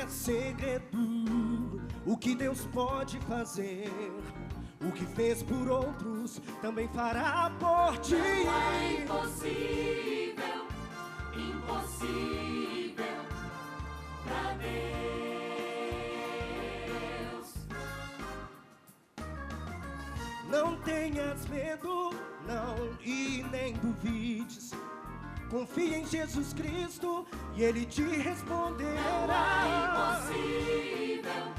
é segredo o que Deus pode fazer. O que fez por outros também fará por ti. Não há impossível, impossível pra Deus. Não tenhas medo, não, e nem duvides. Confia em Jesus Cristo e Ele te responderá. Não há impossível,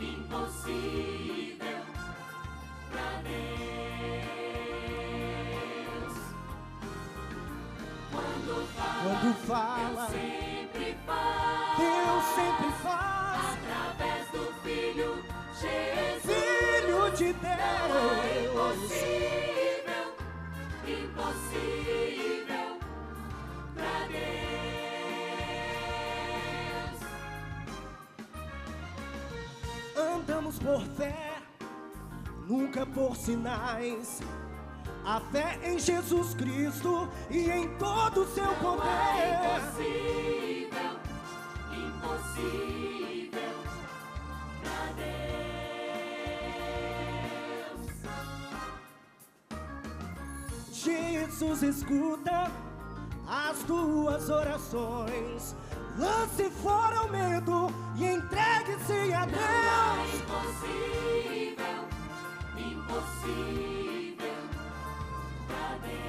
impossível pra Deus. Quando fala, Deus sempre faz. Deus sempre faz. Através do Filho Jesus. Filho de Deus. Não há impossível, impossível pra Deus. Andamos por fé, nunca por sinais. A fé em Jesus Cristo e em todo o seu Não poder. há impossível, impossível pra Deus. Jesus escuta as tuas orações. Lance fora o medo e entregue-se a Não há Deus. impossível, impossível pra Deus.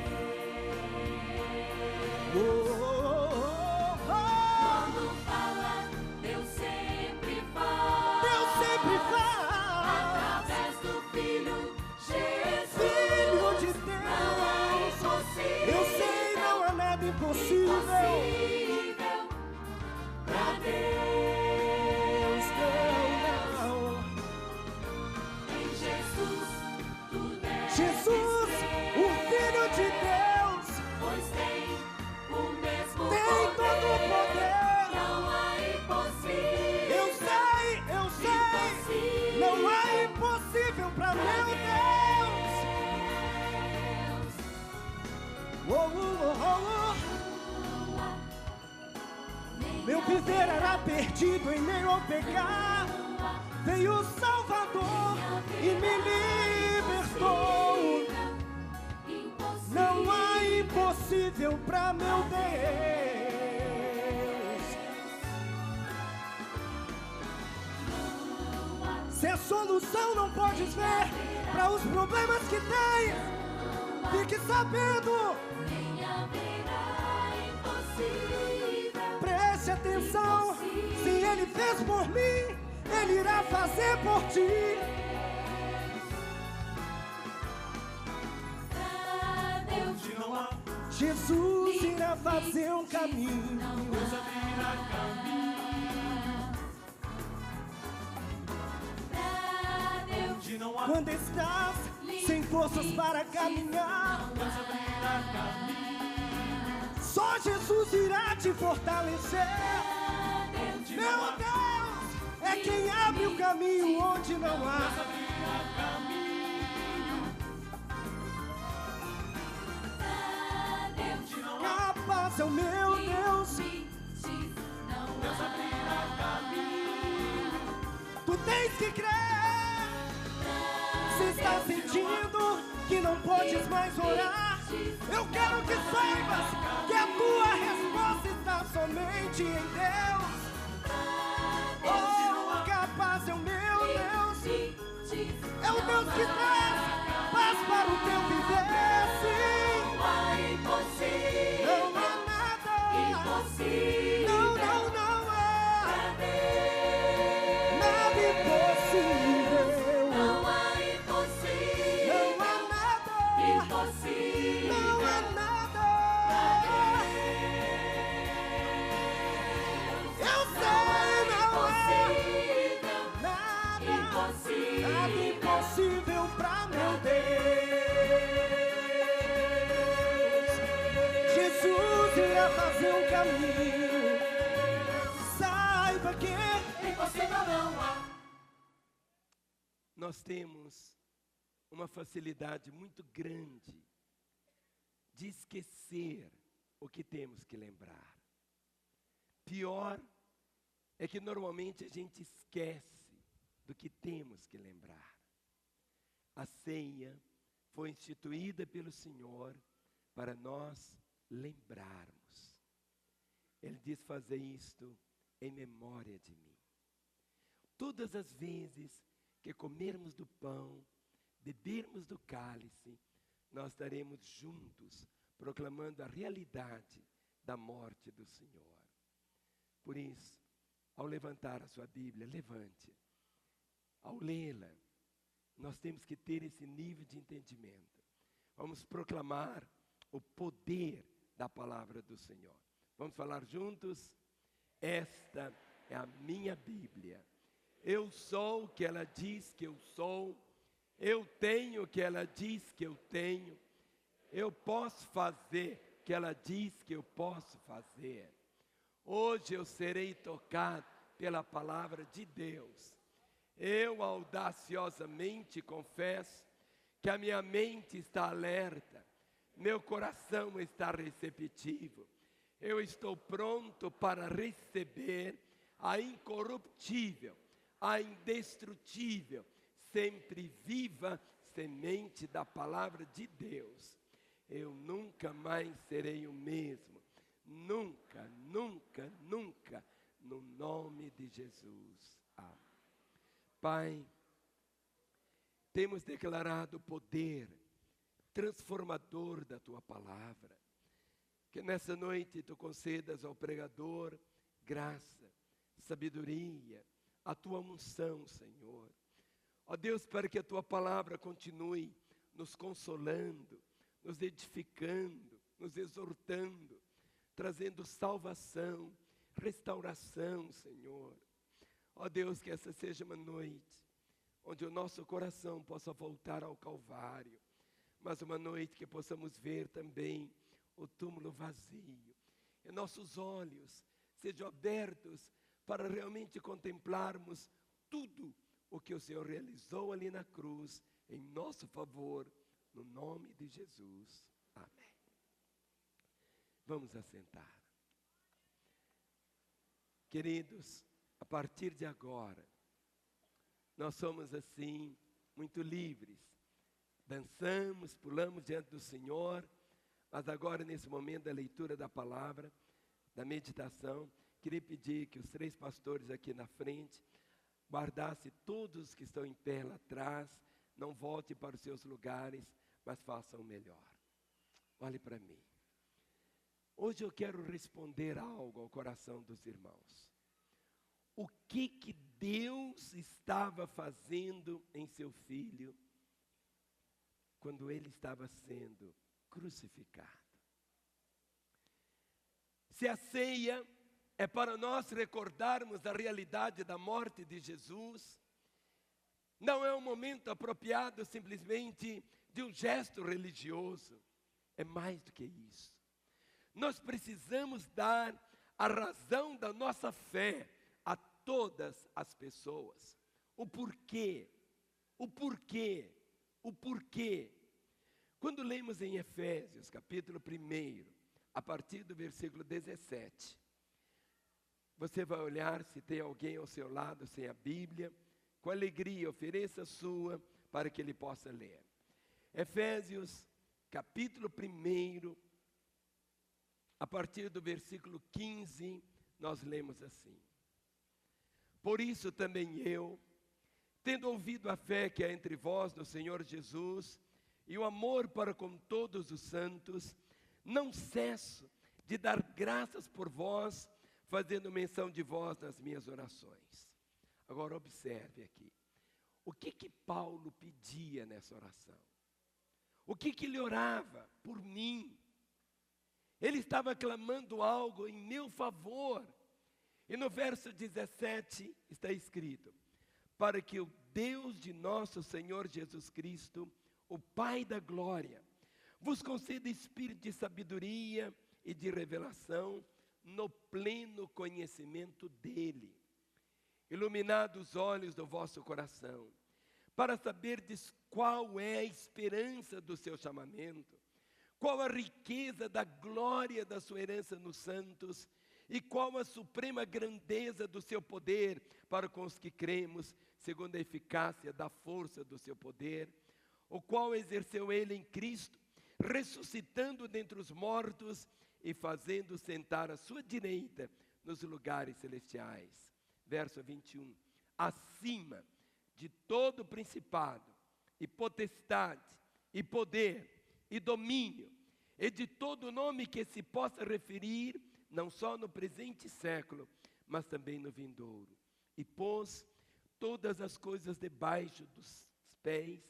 Oh, oh, oh, oh. Quando fala, Deus sempre faz. Deus sempre faz. Através do Filho Jesus. Filho de Não há Deus. impossível. Eu sei, não há nada impossível. Impossível pra Deus. Não. Em Jesus tudo é Jesus, o Filho de Deus, pois tem o mesmo tem poder. todo o poder. Não há impossível. Eu sei, Impossível. não há impossível para meu Deus. Oh, oh, oh, oh. Meu viver era perdido em meio ao pecado. Veio o Salvador e me libertou. Não há impossível para meu Deus. Se a solução não podes ver para os problemas que tem, fique sabendo. Nem haverá impossível. Preste atenção. Se Ele fez por mim, Ele irá fazer por ti. Pra Deus Não há Jesus irá fazer um caminho. Deus abrirá caminho. pra Deus. Onde não há Quando estás sem forças para caminhar, Deus abrirá caminho. só Jesus irá te fortalecer. Meu Deus é quem abre o caminho onde não Deus há. abrirá caminho. Pra Deus. Onde não há Capaz é o meu Deus. Deus abrirá caminho. Tu tens que crer. Se está sentindo que não podes mais orar, eu quero que saibas que a tua resposta está somente em Deus. Oh, capaz é o meu Deus. É o Deus que traz paz para o teu viver. Sim, Não há impossível. não há nada. Impossível. Não, não, não há Pra Deus. nada impossível. Não há impossível. Não há nada. Impossível. Não há nada. Eu sei, não há nada. Nada impossível pra meu Deus. Jesus irá fazer um caminho. Saiba que Impossível não há. Nós temos uma facilidade muito grande de esquecer o que temos que lembrar. Pior é que normalmente a gente esquece do que temos que lembrar. A ceia foi instituída pelo Senhor para nós lembrarmos. Ele diz: fazer isto em memória de mim. Todas as vezes que comermos do pão, bebermos do cálice, nós estaremos juntos, proclamando a realidade da morte do Senhor. Por isso, ao levantar a sua Bíblia, levante. Ao lê-la, nós temos que ter esse nível de entendimento. Vamos proclamar o poder da palavra do Senhor. Vamos falar juntos? Esta é a minha Bíblia. Eu sou o que ela diz que eu sou. Eu tenho o que ela diz que eu tenho. Eu posso fazer o que ela diz que eu posso fazer. Hoje eu serei tocado pela palavra de Deus. Eu audaciosamente confesso que a minha mente está alerta, meu coração está receptivo. Eu estou pronto para receber a incorruptível, a indestrutível, sempre viva semente da palavra de Deus. Eu nunca mais serei o mesmo. Nunca, nunca, nunca, no nome de Jesus. Amém. Pai, temos declarado o poder transformador da Tua palavra. Que nessa noite Tu concedas ao pregador graça, sabedoria, a Tua unção, Senhor. Ó Deus, para que a Tua palavra continue nos consolando, nos edificando, nos exortando, trazendo salvação, restauração, Senhor. Ó Deus, que essa seja uma noite onde o nosso coração possa voltar ao Calvário, mas uma noite que possamos ver também o túmulo vazio, e nossos olhos sejam abertos para realmente contemplarmos tudo o que o Senhor realizou ali na cruz, em nosso favor, no nome de Jesus. Amém. Vamos assentar. Queridos, a partir de agora, nós somos assim, muito livres. Dançamos, pulamos diante do Senhor, mas agora nesse momento da leitura da palavra, da meditação, queria pedir que os 3 pastores aqui na frente, guardassem todos os que estão em pé lá atrás, não voltem para os seus lugares, mas façam o melhor. Olhe para mim. Hoje eu quero responder algo ao coração dos irmãos. O que Deus estava fazendo em seu filho quando ele estava sendo crucificado? Se a ceia é para nós recordarmos a realidade da morte de Jesus, não é um momento apropriado simplesmente de um gesto religioso. É mais do que isso. Nós precisamos dar a razão da nossa fé a todas as pessoas. O porquê. Quando lemos em Efésios, capítulo 1, a partir do versículo 17, você vai olhar se tem alguém ao seu lado sem a Bíblia, com alegria ofereça a sua para que ele possa ler. Efésios, capítulo 1, a partir do versículo 15, nós lemos assim: Por isso também eu, tendo ouvido a fé que há entre vós no Senhor Jesus, e o amor para com todos os santos, não cesso de dar graças por vós, fazendo menção de vós nas minhas orações. Agora observe aqui, o que Paulo pedia nessa oração? O que ele orava por mim? Ele estava clamando algo em meu favor. E no verso 17 está escrito: para que o Deus de nosso Senhor Jesus Cristo, o Pai da glória, vos conceda espírito de sabedoria e de revelação no pleno conhecimento dele, iluminado os olhos do vosso coração, para saberdes qual é a esperança do seu chamamento, qual a riqueza da glória da sua herança nos santos, E qual a suprema grandeza do seu poder para com os que cremos, segundo a eficácia da força do seu poder, o qual exerceu ele em Cristo, ressuscitando dentre os mortos e fazendo sentar à sua direita nos lugares celestiais. Verso 21. Acima de todo principado, e potestade, e poder, e domínio, e de todo nome que se possa referir, não só no presente século, mas também no vindouro. E pôs todas as coisas debaixo dos pés,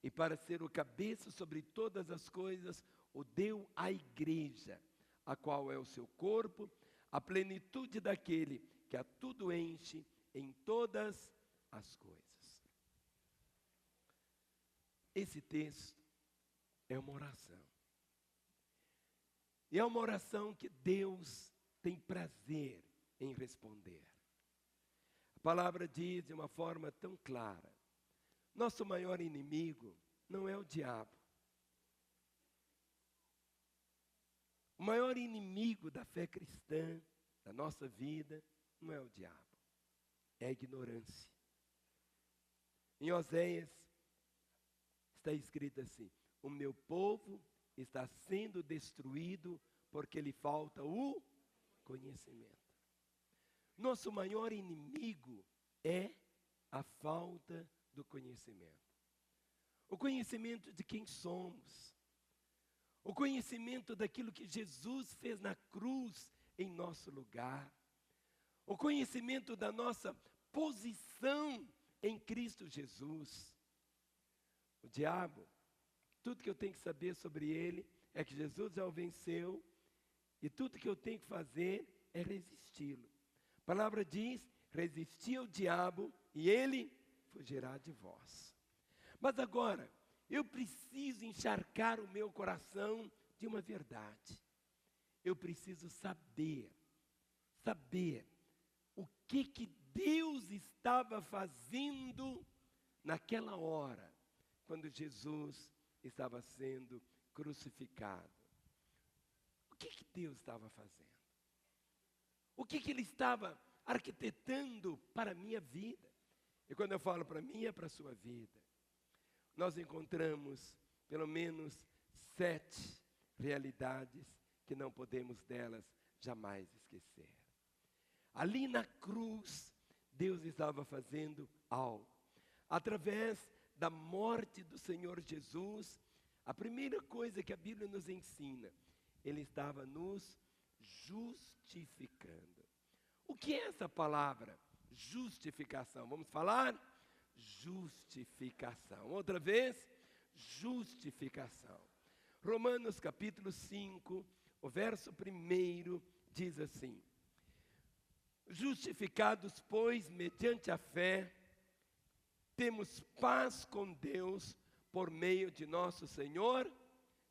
e para ser o cabeça sobre todas as coisas, o deu à igreja, a qual é o seu corpo, a plenitude daquele que a tudo enche em todas as coisas. Esse texto é uma oração. E é uma oração que Deus tem prazer em responder. A palavra diz de uma forma tão clara: nosso maior inimigo não é o diabo. O maior inimigo da fé cristã, da nossa vida, não é o diabo, é a ignorância. Em Oséias está escrito assim: o meu povo está sendo destruído porque lhe falta o conhecimento. Nosso maior inimigo é a falta do conhecimento. O conhecimento de quem somos. O conhecimento daquilo que Jesus fez na cruz em nosso lugar. O conhecimento da nossa posição em Cristo Jesus. O diabo, tudo que eu tenho que saber sobre ele é que Jesus já o venceu, e tudo que eu tenho que fazer é resisti-lo. A palavra diz: resisti ao diabo e ele fugirá de vós. Mas agora, eu preciso encharcar o meu coração de uma verdade. Eu preciso saber o que Deus estava fazendo naquela hora, quando Jesus estava sendo crucificado. O que Deus estava fazendo? O que Ele estava arquitetando para a minha vida? E quando eu falo para mim, é para a sua vida. Nós encontramos pelo menos 7 realidades que não podemos delas jamais esquecer. Ali na cruz, Deus estava fazendo algo. Através da morte do Senhor Jesus, a primeira coisa que a Bíblia nos ensina, Ele estava nos justificando. O que é essa palavra? Justificação. Vamos falar? Justificação. Outra vez, justificação. Romanos capítulo 5, o verso 1 diz assim: justificados, pois, mediante a fé, temos paz com Deus por meio de nosso Senhor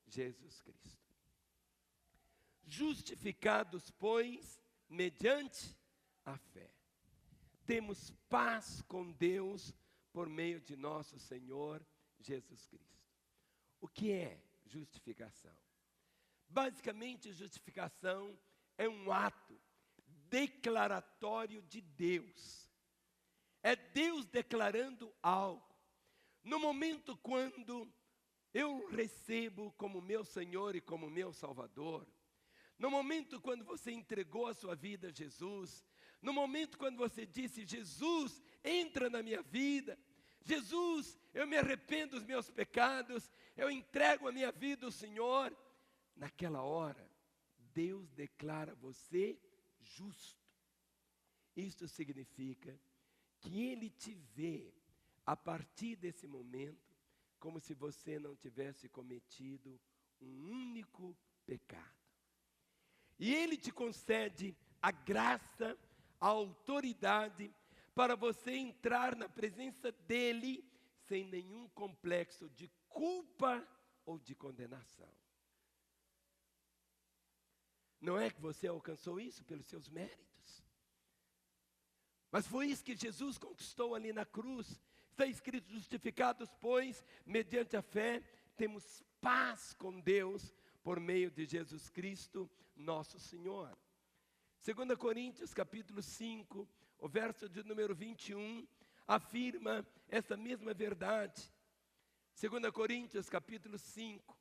Jesus Cristo. Justificados, pois, mediante a fé, temos paz com Deus por meio de nosso Senhor Jesus Cristo. O que é justificação? Basicamente, justificação é um ato declaratório de Deus. É Deus declarando algo. No momento quando eu recebo como meu Senhor e como meu Salvador, no momento quando você entregou a sua vida a Jesus, no momento quando você disse: Jesus, entra na minha vida, Jesus, eu me arrependo dos meus pecados, eu entrego a minha vida ao Senhor, naquela hora, Deus declara você justo. Isto significa que Ele te vê, a partir desse momento, como se você não tivesse cometido um único pecado. E Ele te concede a graça, a autoridade, para você entrar na presença dEle, sem nenhum complexo de culpa ou de condenação. Não é que você alcançou isso pelos seus méritos, mas foi isso que Jesus conquistou ali na cruz. Está escrito: justificados, pois, mediante a fé, temos paz com Deus por meio de Jesus Cristo, nosso Senhor. 2 Coríntios capítulo 5, o verso de número 21, afirma essa mesma verdade. 2 Coríntios capítulo 5,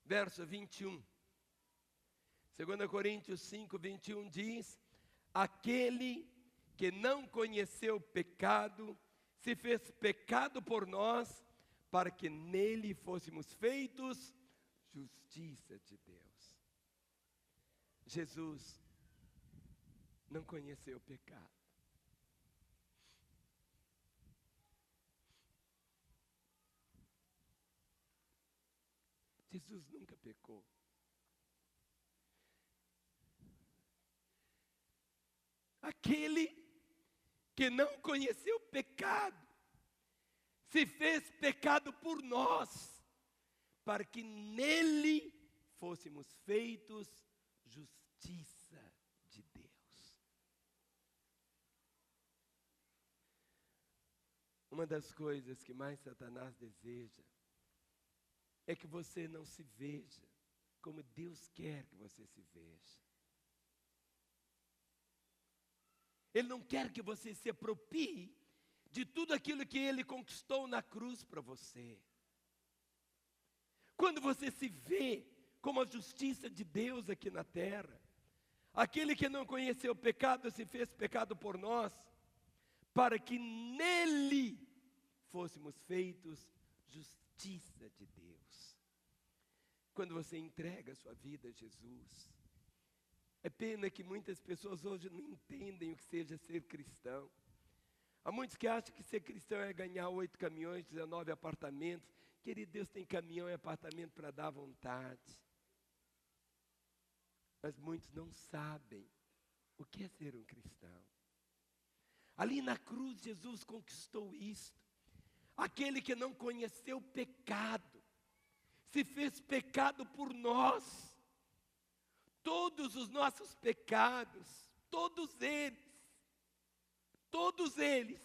verso 21. 2 Coríntios 5, 21 diz: aquele que não conheceu o pecado, se fez pecado por nós, para que nele fôssemos feitos justiça de Deus. Jesus não conheceu o pecado. Jesus nunca pecou. Aquele que não conheceu o pecado, se fez pecado por nós, para que nele fôssemos feitos justiça de Deus. Uma das coisas que mais Satanás deseja é que você não se veja como Deus quer que você se veja. Ele não quer que você se aproprie de tudo aquilo que Ele conquistou na cruz para você. Quando você se vê como a justiça de Deus aqui na terra, aquele que não conheceu o pecado se fez pecado por nós, para que nele fôssemos feitos justiça de Deus. Quando você entrega a sua vida a Jesus, é pena que muitas pessoas hoje não entendem o que seja ser cristão. Há muitos que acham que ser cristão é ganhar 8 caminhões, 19 apartamentos. Querido, Deus tem caminhão e apartamento para dar à vontade. Mas muitos não sabem o que é ser um cristão. Ali na cruz, Jesus conquistou isto. Aquele que não conheceu o pecado, se fez pecado por nós. Todos os nossos pecados, todos eles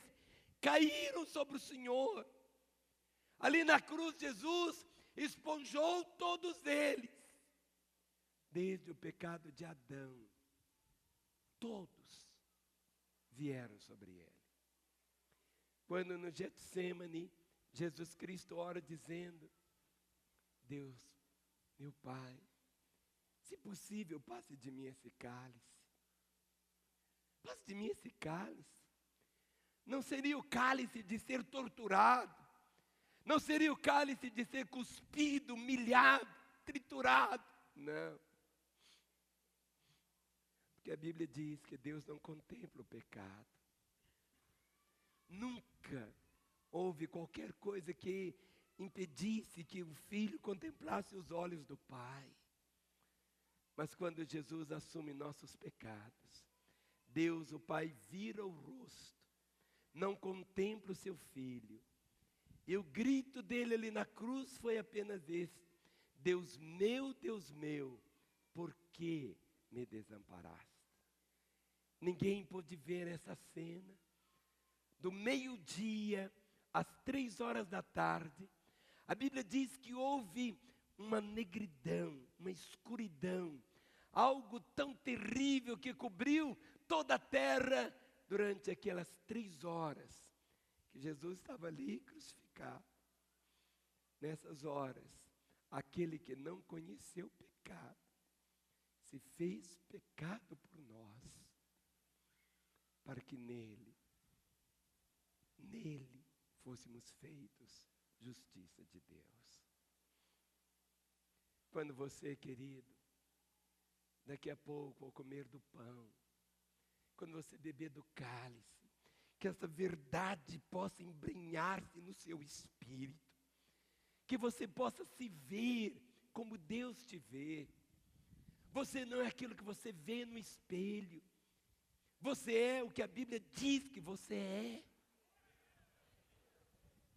caíram sobre o Senhor. Ali na cruz, Jesus esponjou todos eles. Desde o pecado de Adão, todos vieram sobre ele. Quando no Getsemane, Jesus Cristo ora dizendo: Deus, meu Pai, se possível, passe de mim esse cálice. Passe de mim esse cálice. Não seria o cálice de ser torturado. Não seria o cálice de ser cuspido, humilhado, triturado. Não. Porque a Bíblia diz que Deus não contempla o pecado. Nunca houve qualquer coisa que impedisse que o Filho contemplasse os olhos do Pai. Mas quando Jesus assume nossos pecados, Deus, o Pai, vira o rosto, não contempla o seu Filho. E o grito dele ali na cruz foi apenas esse: Deus meu, por que me desamparaste? Ninguém pôde ver essa cena. Do meio-dia às 3 horas da tarde, a Bíblia diz que houve uma negridão, uma escuridão, algo tão terrível que cobriu toda a terra durante aquelas 3 horas que Jesus estava ali crucificado. Nessas horas, aquele que não conheceu o pecado se fez pecado por nós, para que nele fôssemos feitos justiça de Deus. Quando você, querido, daqui a pouco, ao comer do pão, quando você beber do cálice, que essa verdade possa embrenhar-se no seu espírito, que você possa se ver como Deus te vê. Você não é aquilo que você vê no espelho, você é o que a Bíblia diz que você é.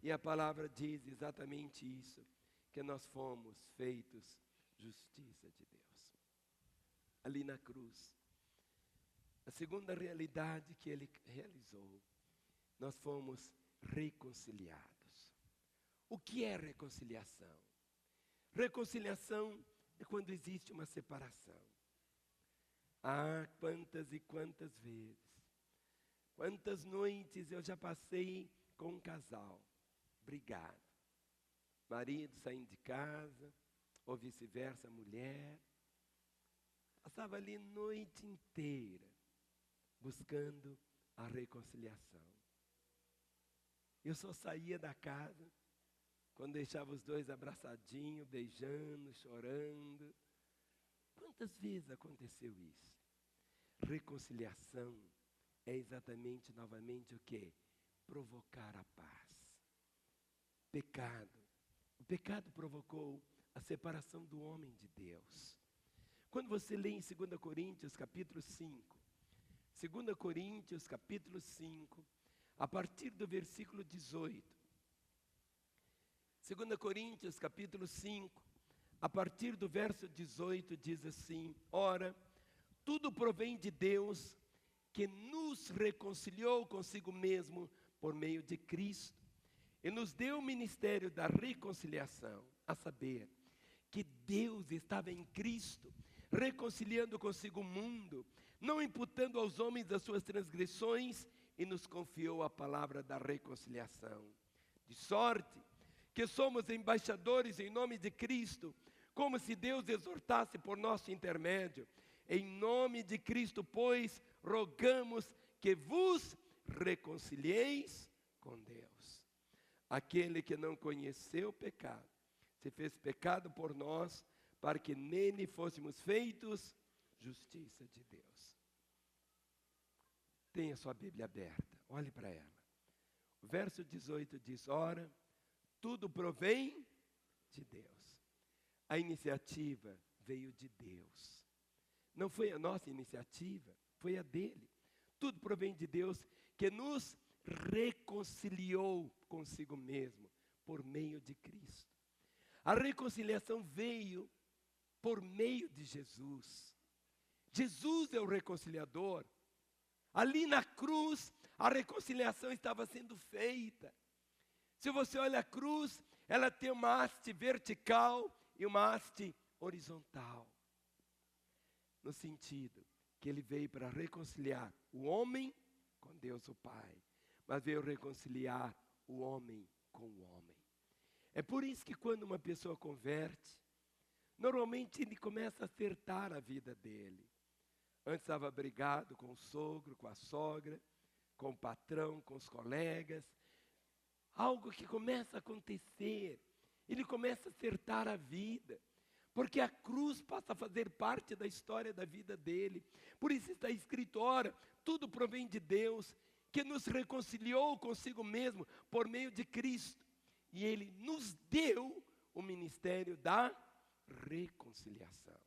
E a palavra diz exatamente isso, que nós fomos feitos justiça de Deus. Ali na cruz, a segunda realidade que Ele realizou, nós fomos reconciliados. O que é reconciliação? Reconciliação é quando existe uma separação. Ah, quantas e quantas vezes, quantas noites eu já passei com um casal, brigado. Marido saindo de casa, ou vice-versa, mulher. Passava ali noite inteira, buscando a reconciliação. Eu só saía da casa quando deixava os dois abraçadinhos, beijando, chorando. Quantas vezes aconteceu isso? Reconciliação é exatamente, novamente, o quê? Provocar a paz. Pecado. O pecado provocou a separação do homem de Deus. Quando você lê em 2 Coríntios, capítulo 5, 2 Coríntios, capítulo 5, a partir do versículo 18. 2 Coríntios, capítulo 5, a partir do verso 18, diz assim: ora, tudo provém de Deus, que nos reconciliou consigo mesmo por meio de Cristo, e nos deu o ministério da reconciliação, a saber, que Deus estava em Cristo, reconciliando consigo o mundo, não imputando aos homens as suas transgressões, e nos confiou a palavra da reconciliação. De sorte que somos embaixadores em nome de Cristo, como se Deus exortasse por nosso intermédio. Em nome de Cristo, pois, rogamos que vos reconcilieis com Deus. Aquele que não conheceu o pecado, se fez pecado por nós, para que nele fôssemos feitos justiça de Deus. Tenha sua Bíblia aberta, olhe para ela. O verso 18 diz: ora, tudo provém de Deus. A iniciativa veio de Deus. Não foi a nossa iniciativa, foi a dele. Tudo provém de Deus, que nos reconciliou consigo mesmo, por meio de Cristo. A reconciliação veio por meio de Jesus. Jesus é o reconciliador. Ali na cruz, a reconciliação estava sendo feita. Se você olha a cruz, ela tem uma haste vertical e uma haste horizontal. No sentido que ele veio para reconciliar o homem com Deus o Pai, mas veio reconciliar o homem com o homem. É por isso que quando uma pessoa converte, normalmente ele começa a acertar a vida dele. Antes estava brigado com o sogro, com a sogra, com o patrão, com os colegas. Algo que começa a acontecer, ele começa a acertar a vida, porque a cruz passa a fazer parte da história da vida dele. Por isso está escrito: ora, tudo provém de Deus, que nos reconciliou consigo mesmo por meio de Cristo, e ele nos deu o ministério da reconciliação.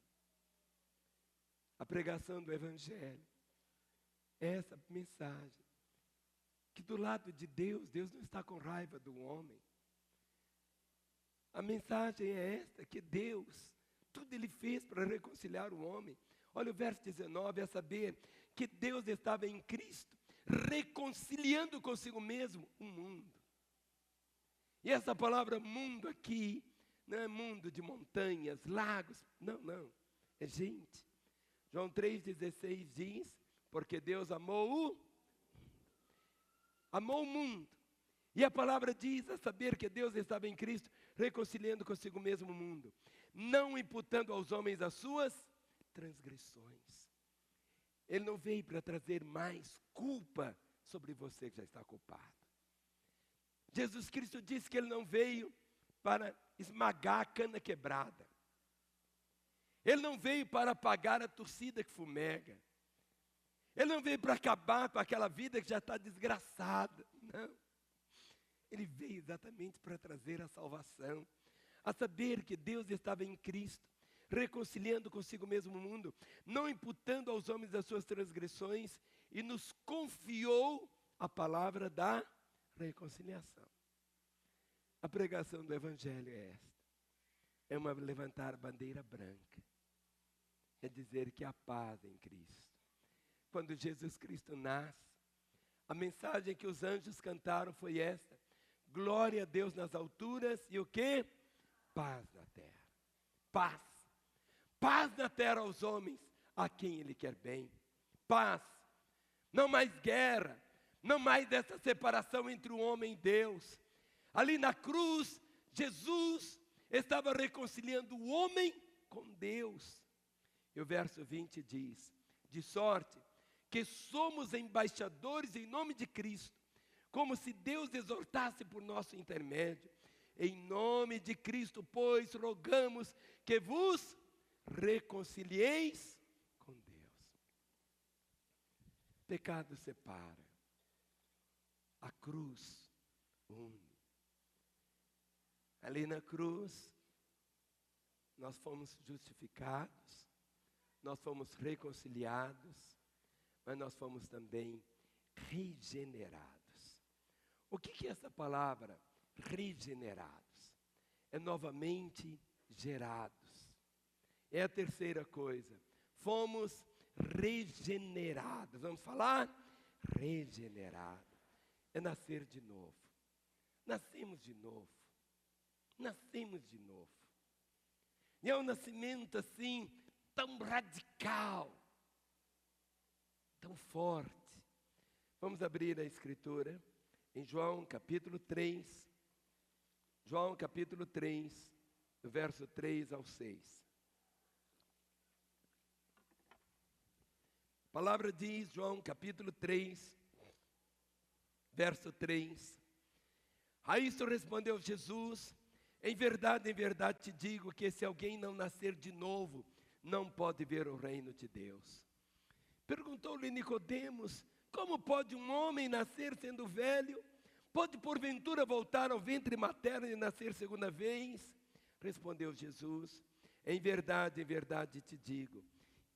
A pregação do Evangelho é essa mensagem, que do lado de Deus, Deus não está com raiva do homem. A mensagem é esta, que Deus, tudo ele fez para reconciliar o homem. Olha o verso 19, a saber, que Deus estava em Cristo, reconciliando consigo mesmo o mundo. E essa palavra mundo aqui, não é mundo de montanhas, lagos, não, é gente. João 3,16 diz: porque Deus amou o mundo. E a palavra diz, a saber, que Deus estava em Cristo, reconciliando consigo mesmo o mundo, não imputando aos homens as suas transgressões. Ele não veio para trazer mais culpa sobre você que já está culpado. Jesus Cristo disse que ele não veio para esmagar a cana quebrada. Ele não veio para apagar a torcida que fumega. Ele não veio para acabar com aquela vida que já está desgraçada. Não. Ele veio exatamente para trazer a salvação. A saber que Deus estava em Cristo, reconciliando consigo mesmo o mundo, não imputando aos homens as suas transgressões, e nos confiou a palavra da reconciliação. A pregação do Evangelho é esta. É levantar a bandeira branca. É dizer que há paz em Cristo. Quando Jesus Cristo nasce, a mensagem que os anjos cantaram foi esta: glória a Deus nas alturas e o quê? Paz na terra. Paz. Paz na terra aos homens, a quem Ele quer bem. Paz, não mais guerra, não mais essa separação entre o homem e Deus. Ali na cruz, Jesus estava reconciliando o homem com Deus. E o verso 20 diz: de sorte que somos embaixadores em nome de Cristo, como se Deus exortasse por nosso intermédio. Em nome de Cristo, pois, rogamos que vos reconcilieis com Deus. Pecado separa, a cruz une. Ali na cruz, nós fomos justificados, nós fomos reconciliados, mas nós fomos também regenerados. O que é essa palavra regenerados? É novamente gerados. É a terceira coisa. Fomos regenerados. Vamos falar? Regenerado. É nascer de novo. Nascemos de novo. Nascemos de novo. E é um nascimento assim, tão radical, tão forte. Vamos abrir a Escritura em João capítulo 3. João capítulo 3, do verso 3 ao 6. A palavra diz, João capítulo 3, verso 3. A isso respondeu Jesus: em verdade te digo que se alguém não nascer de novo, não pode ver o reino de Deus. Perguntou-lhe Nicodemos: como pode um homem nascer sendo velho? Pode porventura voltar ao ventre materno e nascer segunda vez? Respondeu Jesus: em verdade te digo,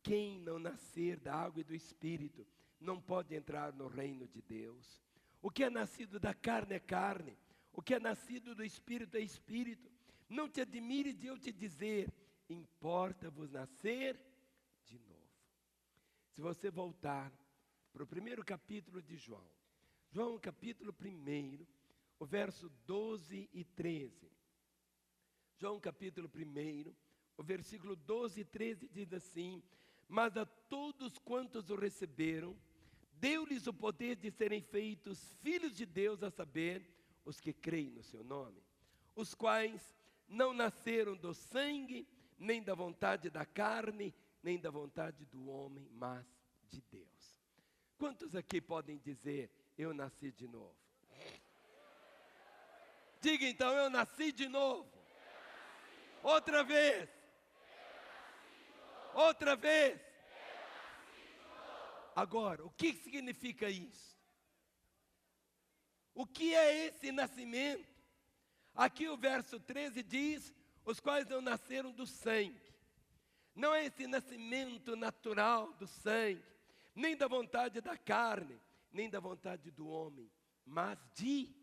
quem não nascer da água e do Espírito, não pode entrar no reino de Deus. O que é nascido da carne é carne, o que é nascido do Espírito é Espírito. Não te admire de eu te dizer, importa-vos nascer de novo. Se você voltar para o primeiro capítulo de João, João capítulo 1, o verso 12 e 13. João capítulo 1, o versículo 12 e 13 diz assim: mas a todos quantos o receberam, deu-lhes o poder de serem feitos filhos de Deus, a saber, os que creem no seu nome, os quais não nasceram do sangue, nem da vontade da carne, nem da vontade do homem, mas de Deus. Quantos aqui podem dizer, eu nasci de novo? Diga então, eu nasci de novo. Outra vez. Outra vez. Agora, o que significa isso? O que é esse nascimento? Aqui o verso 13 diz, os quais não nasceram do sangue. Não é esse nascimento natural do sangue, nem da vontade da carne, nem da vontade do homem, mas de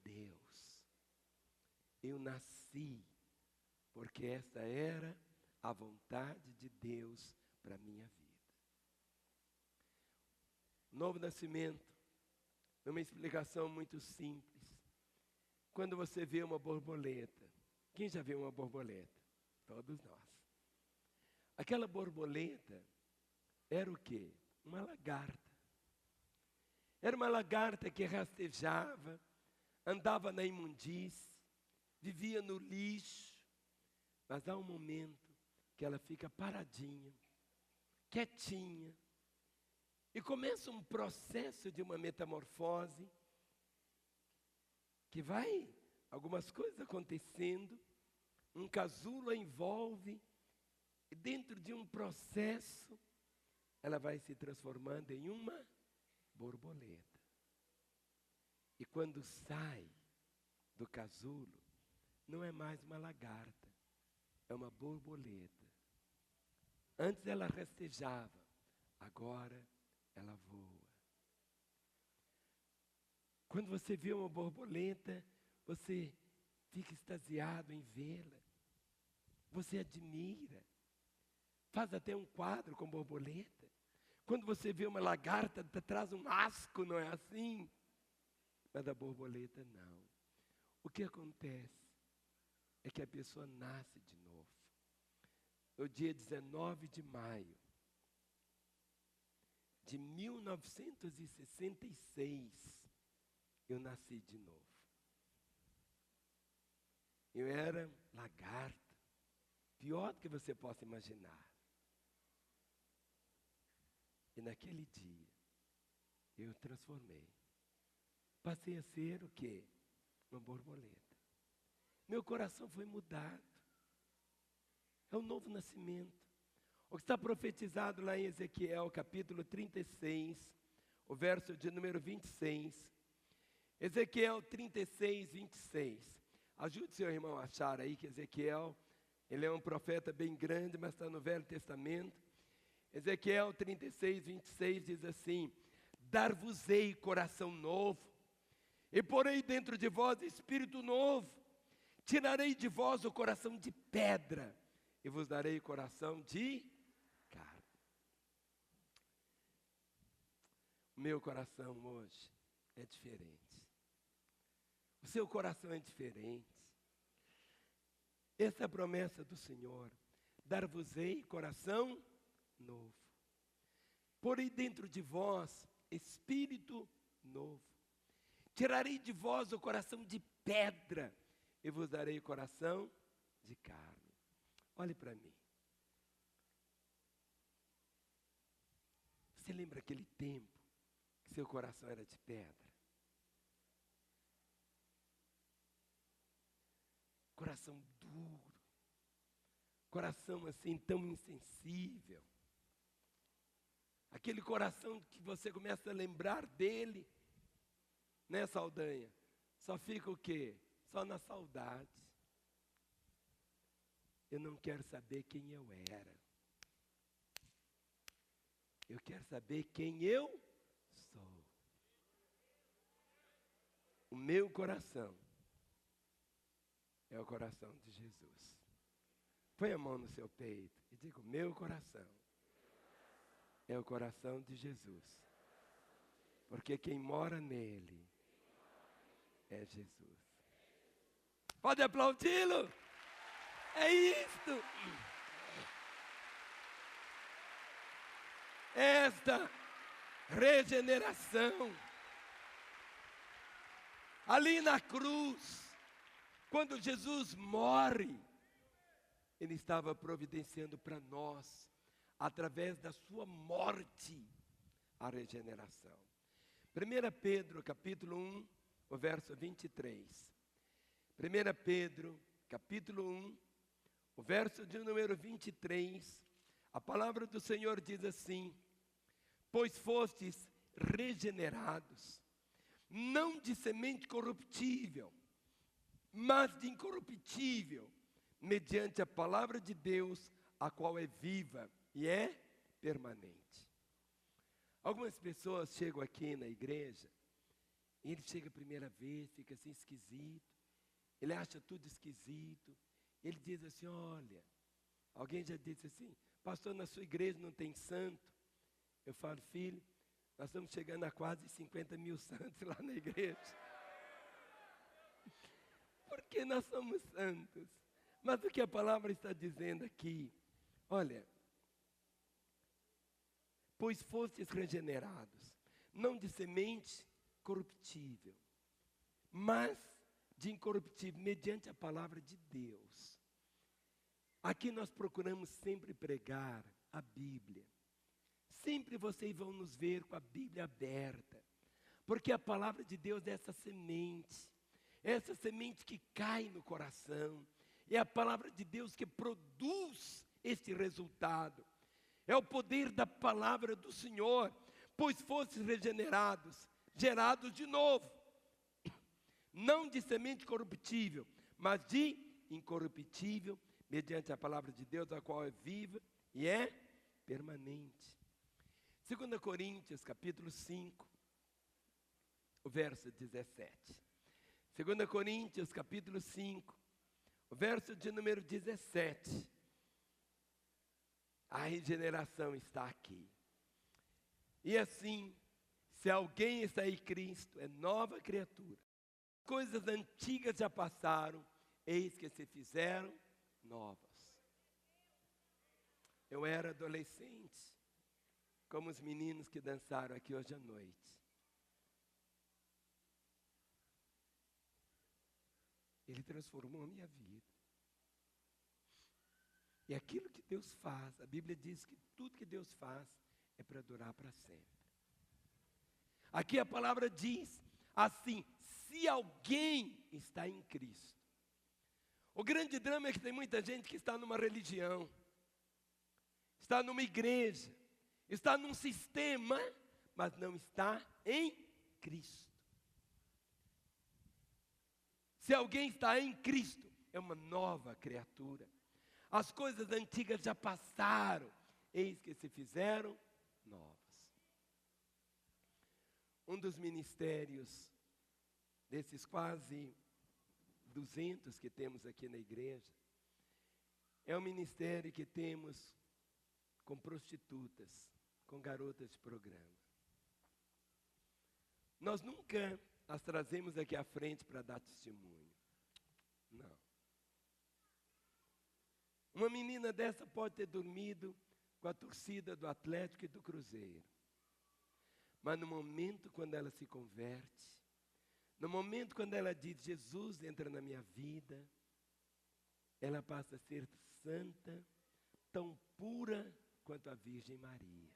Deus. Eu nasci, porque esta era a vontade de Deus para a minha vida. Novo nascimento, numa explicação muito simples. Quando você vê uma borboleta, quem já viu uma borboleta? Todos nós. Aquela borboleta era o quê? Uma lagarta. Era uma lagarta que rastejava, andava na imundície, vivia no lixo, mas há um momento que ela fica paradinha, quietinha, e começa um processo de uma metamorfose, que vai, algumas coisas acontecendo, um casulo a envolve, e dentro de um processo, ela vai se transformando em uma borboleta. E quando sai do casulo, não é mais uma lagarta, é uma borboleta. Antes ela rastejava, agora ela voa. Quando você vê uma borboleta, você fica extasiado em vê-la. Você admira. Faz até um quadro com borboleta. Quando você vê uma lagarta, traz um asco, não é assim? Mas a borboleta não. O que acontece é que a pessoa nasce de novo. No dia 19 de maio de 1966, eu nasci de novo. Eu era lagarta, pior do que você possa imaginar. E naquele dia, eu transformei. Passei a ser o quê? Uma borboleta. Meu coração foi mudado. É um novo nascimento. O que está profetizado lá em Ezequiel, capítulo 36, o verso de número 26. Ezequiel 36, 26. Ajude seu irmão a achar aí que Ezequiel, ele é um profeta bem grande, mas está no Velho Testamento. Ezequiel 36, 26 diz assim: dar-vos-ei coração novo, e porei dentro de vós espírito novo, tirarei de vós o coração de pedra, e vos darei coração de carne. O meu coração hoje é diferente. O seu coração é diferente. Essa é a promessa do Senhor: dar-vos-ei coração novo. Porei dentro de vós espírito novo. Tirarei de vós o coração de pedra e vos darei o coração de carne. Olhe para mim. Você lembra aquele tempo que seu coração era de pedra? Coração duro. Coração assim tão insensível. Aquele coração que você começa a lembrar dele, né, Saldanha? Só fica o quê? Só na saudade. Eu não quero saber quem eu era. Eu quero saber quem eu sou. O meu coração é o coração de Jesus. Põe a mão no seu peito e diga: o meu coração é o coração de Jesus. Porque quem mora nele é Jesus. Pode aplaudi-lo? É isto. Esta regeneração. Ali na cruz, quando Jesus morre, Ele estava providenciando para nós, através da sua morte, a regeneração. 1 Pedro, capítulo 1, o verso 23. 1 Pedro, capítulo 1, o verso de número 23, a palavra do Senhor diz assim: pois fostes regenerados, não de semente corruptível, mas de incorruptível, mediante a palavra de Deus, a qual é viva e é permanente. Algumas pessoas chegam aqui na igreja, e ele chega a primeira vez, fica assim esquisito, ele acha tudo esquisito, ele diz assim: olha, alguém já disse assim: pastor, na sua igreja não tem santo? Eu falo: filho, nós estamos chegando a quase 50 mil santos lá na igreja. Porque nós somos santos. Mas o que a palavra está dizendo aqui? Olha, pois fostes regenerados, não de semente corruptível, mas de incorruptível, mediante a palavra de Deus. Aqui nós procuramos sempre pregar a Bíblia. Sempre vocês vão nos ver com a Bíblia aberta, porque a palavra de Deus é essa semente que cai no coração. É a palavra de Deus que produz este resultado. É o poder da palavra do Senhor. Pois fostes regenerados, gerados de novo, não de semente corruptível, mas de incorruptível, mediante a palavra de Deus, a qual é viva e é permanente. 2 Coríntios, capítulo 5, o verso 17. 2 Coríntios, capítulo 5, o verso de número 17. A regeneração está aqui. E assim, se alguém está em Cristo, é nova criatura. Coisas antigas já passaram, eis que se fizeram novas. Eu era adolescente. como os meninos que dançaram aqui hoje à noite. Ele transformou a minha vida. E aquilo que Deus faz, a Bíblia diz que tudo que Deus faz é para durar para sempre. Aqui a palavra diz assim: se alguém está em Cristo. O grande drama é que tem muita gente que está numa religião, está numa igreja, está num sistema, mas não está em Cristo. Se alguém está em Cristo, é uma nova criatura. As coisas antigas já passaram, eis que se fizeram novas. Um dos ministérios, desses quase 200 que temos aqui na igreja, é um ministério que temos com prostitutas, com garotas de programa. Nós nunca as trazemos aqui à frente para dar testemunho. Não. Uma menina dessa pode ter dormido com a torcida do Atlético e do Cruzeiro. Mas no momento quando ela se converte, no momento quando ela diz, Jesus entra na minha vida, ela passa a ser santa, tão pura quanto a Virgem Maria.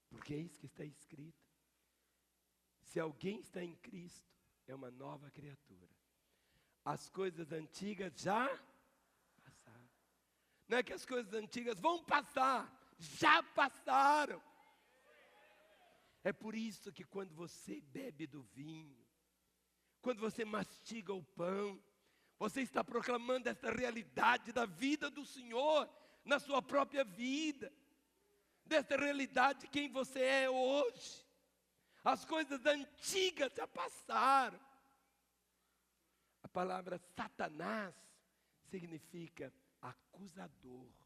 Porque é isso que está escrito. Se alguém está em Cristo, é uma nova criatura. As coisas antigas já passaram. Não é que as coisas antigas vão passar, já passaram. É por isso que quando você bebe do vinho, quando você mastiga o pão, você está proclamando essa realidade da vida do Senhor na sua própria vida. Dessa realidade de quem você é hoje. As coisas antigas já passaram. A palavra Satanás significa acusador.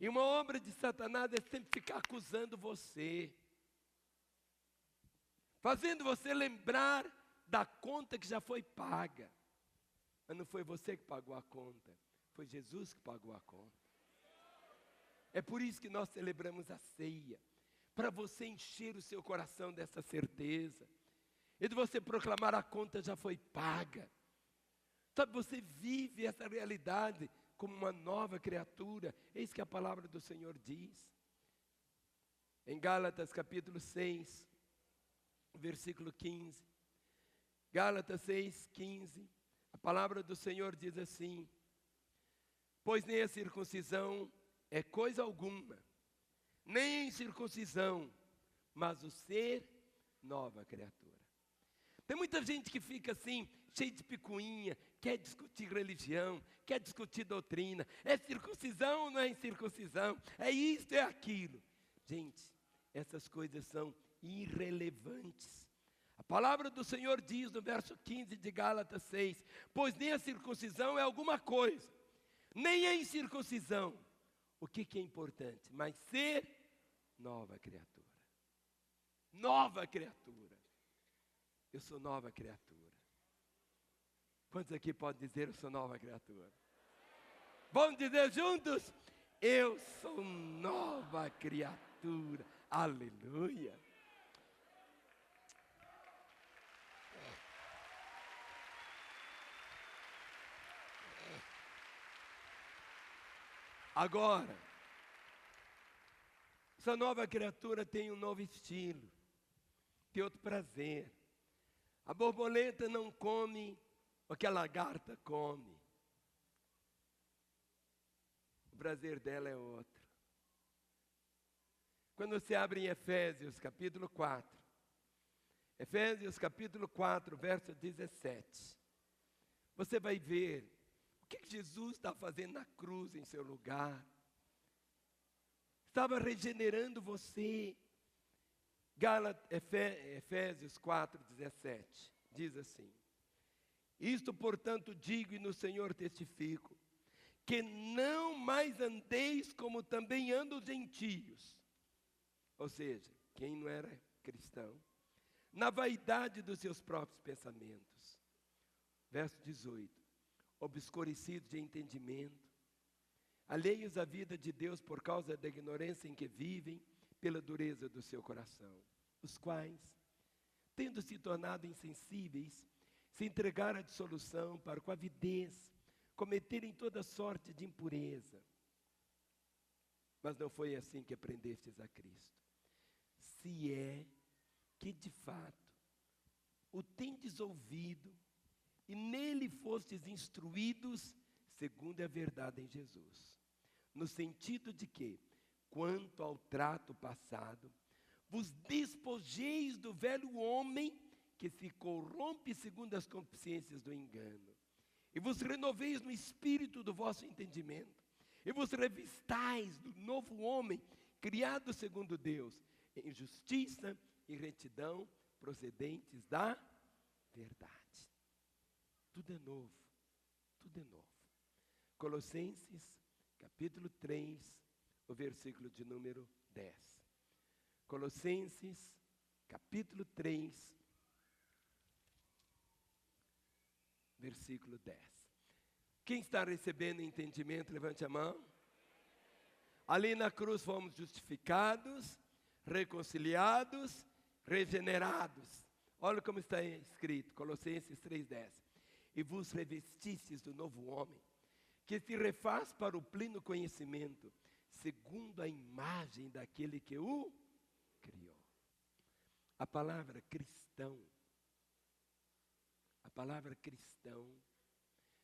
E uma obra de Satanás é sempre ficar acusando você, fazendo você lembrar da conta que já foi paga. Mas não foi você que pagou a conta, foi Jesus que pagou a conta. É por isso que nós celebramos a ceia, para você encher o seu coração dessa certeza, e de você proclamar a conta já foi paga. Sabe, você vive essa realidade como uma nova criatura. Eis que a palavra do Senhor diz. Em Gálatas capítulo 6, versículo 15. Gálatas 6, 15. A palavra do Senhor diz assim: pois nem a circuncisão é coisa alguma, nem a incircuncisão, mas o ser nova criatura. Tem muita gente que fica assim, cheio de picuinha, quer discutir religião, quer discutir doutrina. É circuncisão ou não é incircuncisão? É isto, é aquilo. Gente, essas coisas são irrelevantes. A palavra do Senhor diz no verso 15 de Gálatas 6, pois nem a circuncisão é alguma coisa, nem a incircuncisão. O que é importante? Mas ser nova criatura. Nova criatura. Eu sou nova criatura. Quantos aqui podem dizer eu sou nova criatura? Vamos dizer juntos? Eu sou nova criatura. Aleluia. Agora, essa nova criatura tem um novo estilo, tem outro prazer. A borboleta não come o que a lagarta come. O prazer dela é outro. Quando você abre em Efésios capítulo 4, Efésios capítulo 4, verso 17, você vai ver o que Jesus está fazendo na cruz em seu lugar. Estava regenerando você. Efésios 4, 17, diz assim: isto, portanto, digo e no Senhor testifico, que não mais andeis como também andam os gentios, ou seja, quem não era cristão, na vaidade dos seus próprios pensamentos. Verso 18, obscurecidos de entendimento, alheios à vida de Deus por causa da ignorância em que vivem, pela dureza do seu coração, os quais, tendo se tornado insensíveis, se entregaram à dissolução para com avidez cometerem toda sorte de impureza. Mas não foi assim que aprendestes a Cristo. Se é que de fato o tendes ouvido e nele fostes instruídos segundo a verdade em Jesus, no sentido de que, quanto ao trato passado, vos despojeis do velho homem que se corrompe segundo as consciências do engano, e vos renoveis no espírito do vosso entendimento, e vos revistais do novo homem, criado segundo Deus, em justiça e retidão, procedentes da verdade. Tudo é novo, tudo é novo. Colossenses, capítulo 3, o versículo de número 10. Colossenses, capítulo 3, versículo 10. Quem está recebendo entendimento, levante a mão. Ali na cruz fomos justificados, reconciliados, regenerados. Olha como está escrito, Colossenses 3,10. E vos revestistes do novo homem, que se refaz para o pleno conhecimento, segundo a imagem daquele que o criou. A palavra cristão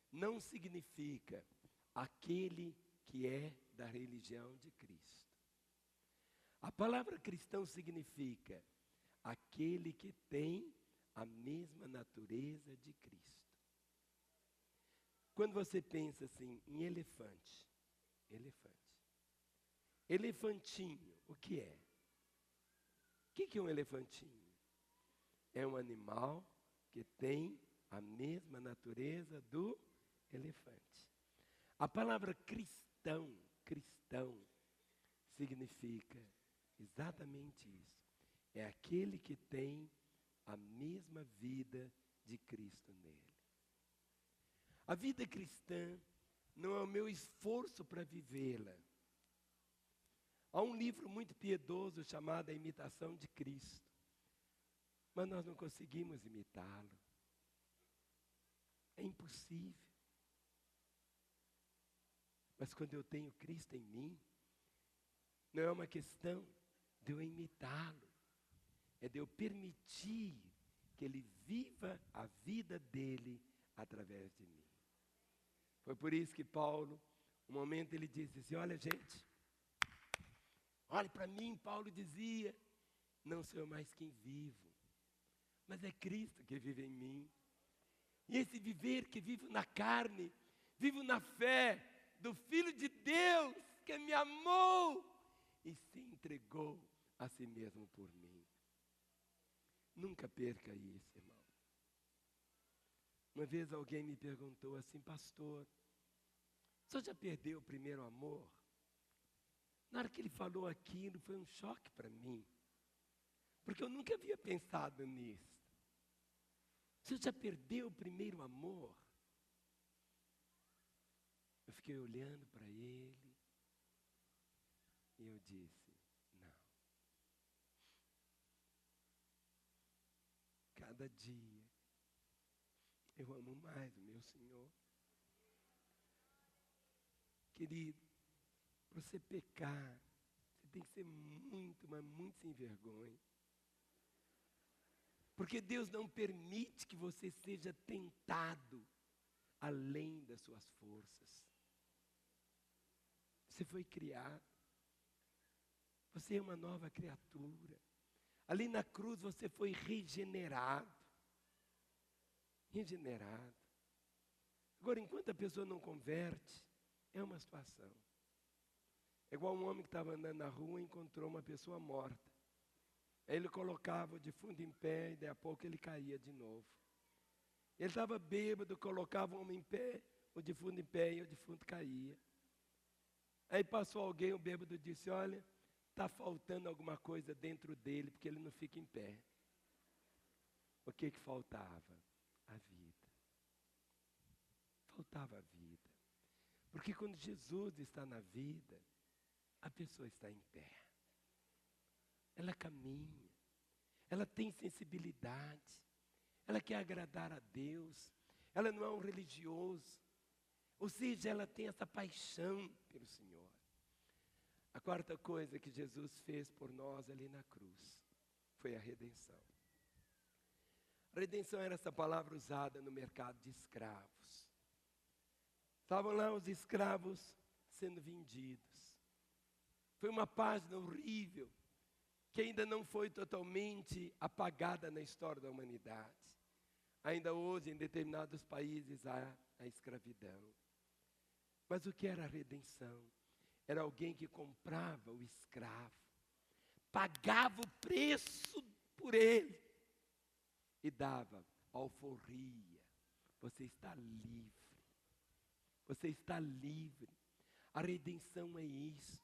não significa aquele que é da religião de Cristo. A palavra cristão significa aquele que tem a mesma natureza de Cristo. Quando você pensa assim em elefantinho, o que é? O que é um elefantinho? É um animal que tem a mesma natureza do elefante. A palavra cristão significa exatamente isso. É aquele que tem a mesma vida de Cristo nele. A vida cristã não é o meu esforço para vivê-la. Há um livro muito piedoso chamado A Imitação de Cristo, mas nós não conseguimos imitá-lo. É impossível. Mas quando eu tenho Cristo em mim, não é uma questão de eu imitá-lo, é de eu permitir que Ele viva a vida dele através de mim. Foi por isso que Paulo, um momento ele disse assim, olha gente, olhe para mim, Paulo dizia, não sou eu mais quem vivo, mas é Cristo que vive em mim. E esse viver que vivo na carne, vivo na fé do Filho de Deus, que me amou e se entregou a si mesmo por mim. Nunca perca isso, irmão. Uma vez alguém me perguntou assim, pastor, o senhor já perdeu o primeiro amor? Na hora que ele falou aquilo, foi um choque para mim, porque eu nunca havia pensado nisso. O senhor já perdeu o primeiro amor? Eu fiquei olhando para ele e eu disse, não. Cada dia eu amo mais o meu Senhor. Querido, para você pecar, você tem que ser muito, mas muito sem vergonha. Porque Deus não permite que você seja tentado além das suas forças. Você foi criado. Você é uma nova criatura. Ali na cruz você foi regenerado. Regenerado. Agora, enquanto a pessoa não converte, é uma situação. É igual um homem que estava andando na rua e encontrou uma pessoa morta. Aí ele colocava o defunto em pé e daí a pouco ele caía de novo. Ele estava bêbado, colocava o homem em pé, o defunto em pé e o defunto caía. Aí passou alguém, o bêbado disse, olha, está faltando alguma coisa dentro dele, porque ele não fica em pé. O que faltava? A vida. faltava vida. Porque quando Jesus está na vida, a pessoa está em pé. Ela caminha, ela tem sensibilidade, ela quer agradar a Deus, ela não é um religioso, ou seja, ela tem essa paixão pelo Senhor. A quarta coisa que Jesus fez por nós ali na cruz foi a redenção. A redenção era essa palavra usada no mercado de escravos. Estavam lá os escravos sendo vendidos. Foi uma página horrível, que ainda não foi totalmente apagada na história da humanidade. Ainda hoje, em determinados países, há a escravidão. Mas o que era a redenção? Era alguém que comprava o escravo, pagava o preço por ele e dava alforria. Você está livre. Você está livre. A redenção é isso.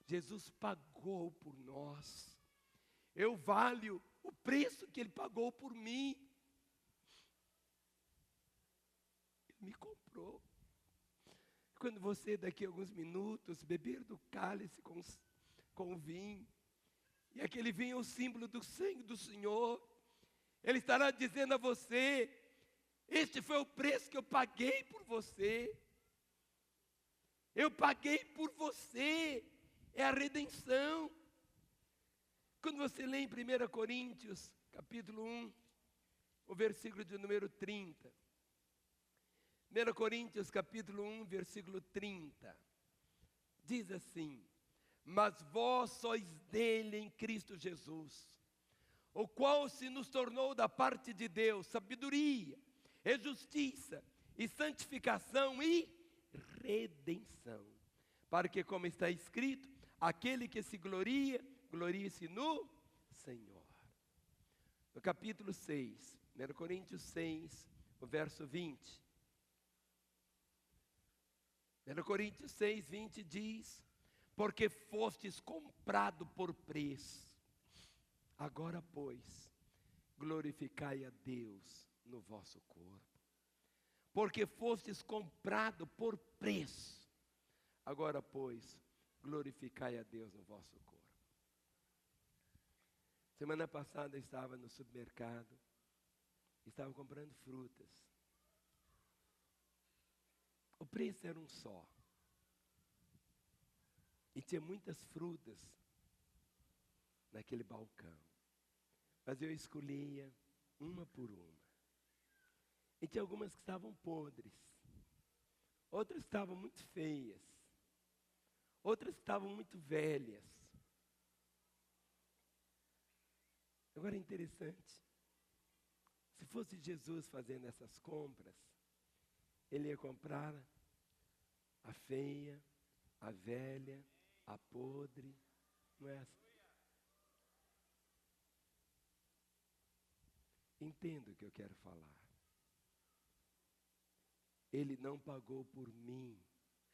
Jesus pagou por nós. Eu valho o preço que Ele pagou por mim. Ele me comprou. Quando você, daqui a alguns minutos, beber do cálice com o vinho, e aquele vinho é o símbolo do sangue do Senhor, Ele estará dizendo a você: este foi o preço que eu paguei por você. Eu paguei por você. É a redenção. Quando você lê em 1 Coríntios, capítulo 1, o versículo de número 30. 1 Coríntios, capítulo 1, versículo 30. Diz assim: mas vós sois dele em Cristo Jesus, o qual se nos tornou da parte de Deus sabedoria, e justiça, e santificação e redenção. Para que, como está escrito, aquele que se gloria, glorie-se no Senhor. No capítulo 6, 1 Coríntios 6, o verso 20. 1 Coríntios 6, 20 diz: porque fostes comprado por preço. Agora, pois, glorificai a Deus no vosso corpo. Porque fostes comprado por preço. Agora, pois, glorificai a Deus no vosso corpo. Semana passada eu estava no supermercado, estava comprando frutas. O preço era um só. E tinha muitas frutas naquele balcão. Mas eu escolhia uma por uma. E tinha algumas que estavam podres. Outras estavam muito feias. Outras que estavam muito velhas. Agora é interessante. Se fosse Jesus fazendo essas compras, Ele ia comprar a feia, a velha, a podre. Não é assim? Entenda o que eu quero falar. Ele não pagou por mim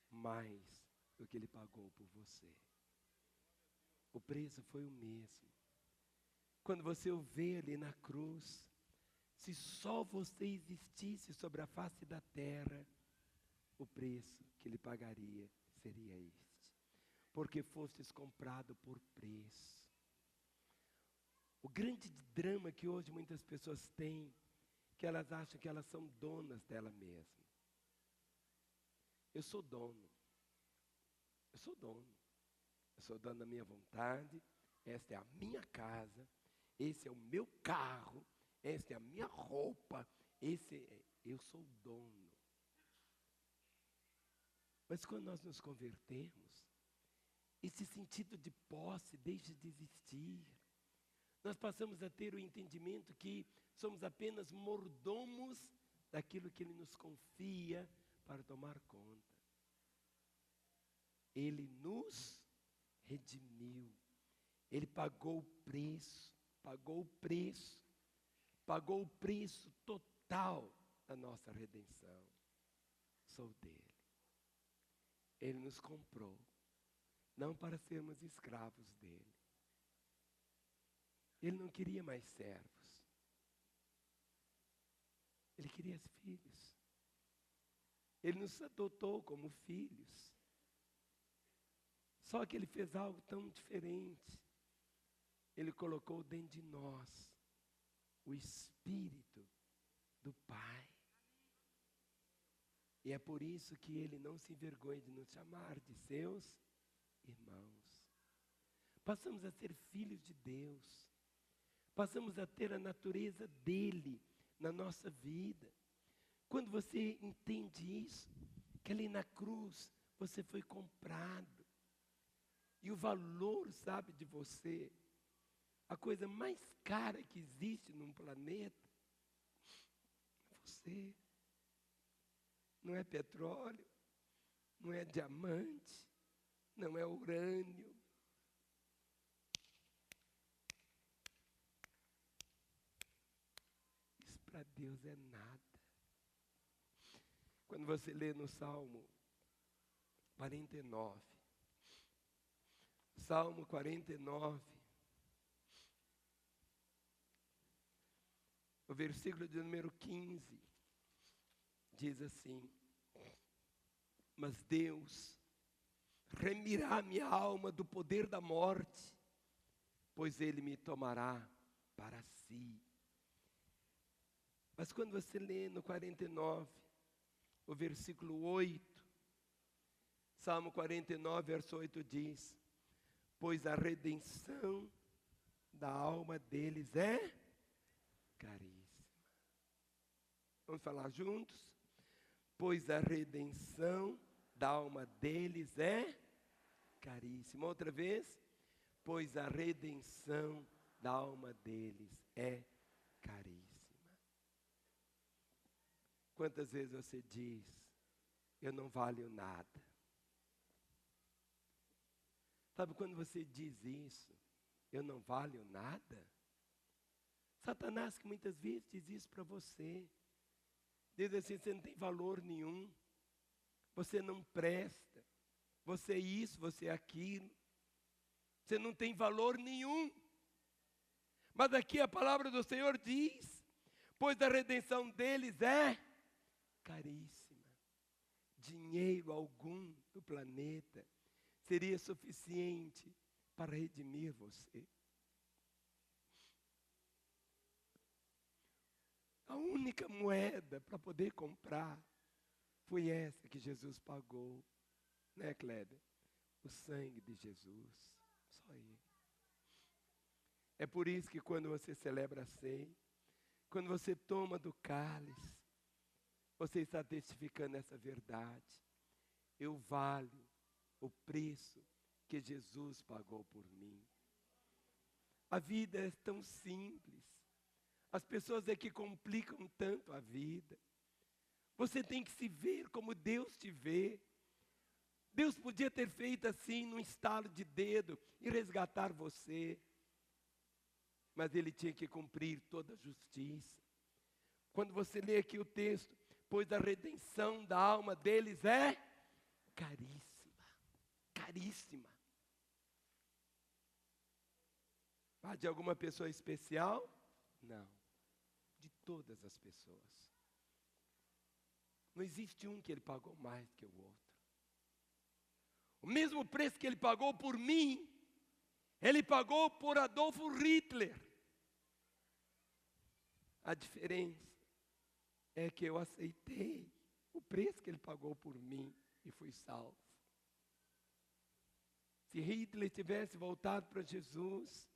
mais do que Ele pagou por você. O preço foi o mesmo. Quando você o vê ali na cruz, se só você existisse sobre a face da terra, o preço que Ele pagaria seria este. Porque fostes comprado por preço. O grande drama que hoje muitas pessoas têm, que elas acham que elas são donas dela mesma. Eu sou dono. Eu sou dono. Eu sou dono da minha vontade. Esta é a minha casa. Esse é o meu carro. Esta é a minha roupa. Eu sou o dono. Mas quando nós nos convertemos, esse sentido de posse deixa de existir. Nós passamos a ter o entendimento que somos apenas mordomos daquilo que Ele nos confia para tomar conta. Ele nos redimiu. Ele pagou o preço, pagou o preço total da nossa redenção. Sou dele. Ele nos comprou, não para sermos escravos dele. Ele não queria mais servos. Ele queria filhos. Ele nos adotou como filhos. Só que Ele fez algo tão diferente. Ele colocou dentro de nós o Espírito do Pai. E é por isso que Ele não se envergonha de nos chamar de seus irmãos. Passamos a ser filhos de Deus. Passamos a ter a natureza dEle na nossa vida. Quando você entende isso, que ali na cruz você foi comprado. E o valor, sabe, de você, a coisa mais cara que existe num planeta, é você. Não é petróleo, não é diamante, não é urânio. Isso para Deus é nada. Quando você lê no Salmo 49, Salmo 49, o versículo de número 15, diz assim: mas Deus remirá minha alma do poder da morte, pois Ele me tomará para si. Mas quando você lê no 49, o versículo 8, Salmo 49, verso 8 diz: pois a redenção da alma deles é caríssima. Vamos falar juntos? Pois a redenção da alma deles é caríssima. Outra vez. Pois a redenção da alma deles é caríssima. Quantas vezes você diz: eu não valho nada? Sabe quando você diz isso, eu não valho nada? Satanás que muitas vezes diz isso para você. Diz assim: você não tem valor nenhum, você não presta, você é isso, você é aquilo, você não tem valor nenhum. Mas aqui a palavra do Senhor diz: pois a redenção deles é caríssima. Dinheiro algum do planeta seria suficiente para redimir você. A única moeda para poder comprar foi essa que Jesus pagou, né, Kleber? O sangue de Jesus, só Ele. É por isso que quando você celebra a ceia, quando você toma do cálice, você está testificando essa verdade. Eu valho o preço que Jesus pagou por mim. A vida é tão simples. As pessoas é que complicam tanto a vida. Você tem que se ver como Deus te vê. Deus podia ter feito assim, num estalo de dedo, e resgatar você. Mas Ele tinha que cumprir toda a justiça. Quando você lê aqui o texto, pois a redenção da alma deles é caríssima. Caríssima. Ah, de alguma pessoa especial? Não. De todas as pessoas. Não existe um que Ele pagou mais que o outro. O mesmo preço que Ele pagou por mim, Ele pagou por Adolfo Hitler. A diferença é que eu aceitei o preço que Ele pagou por mim e fui salvo. Se Hitler tivesse voltado para Jesus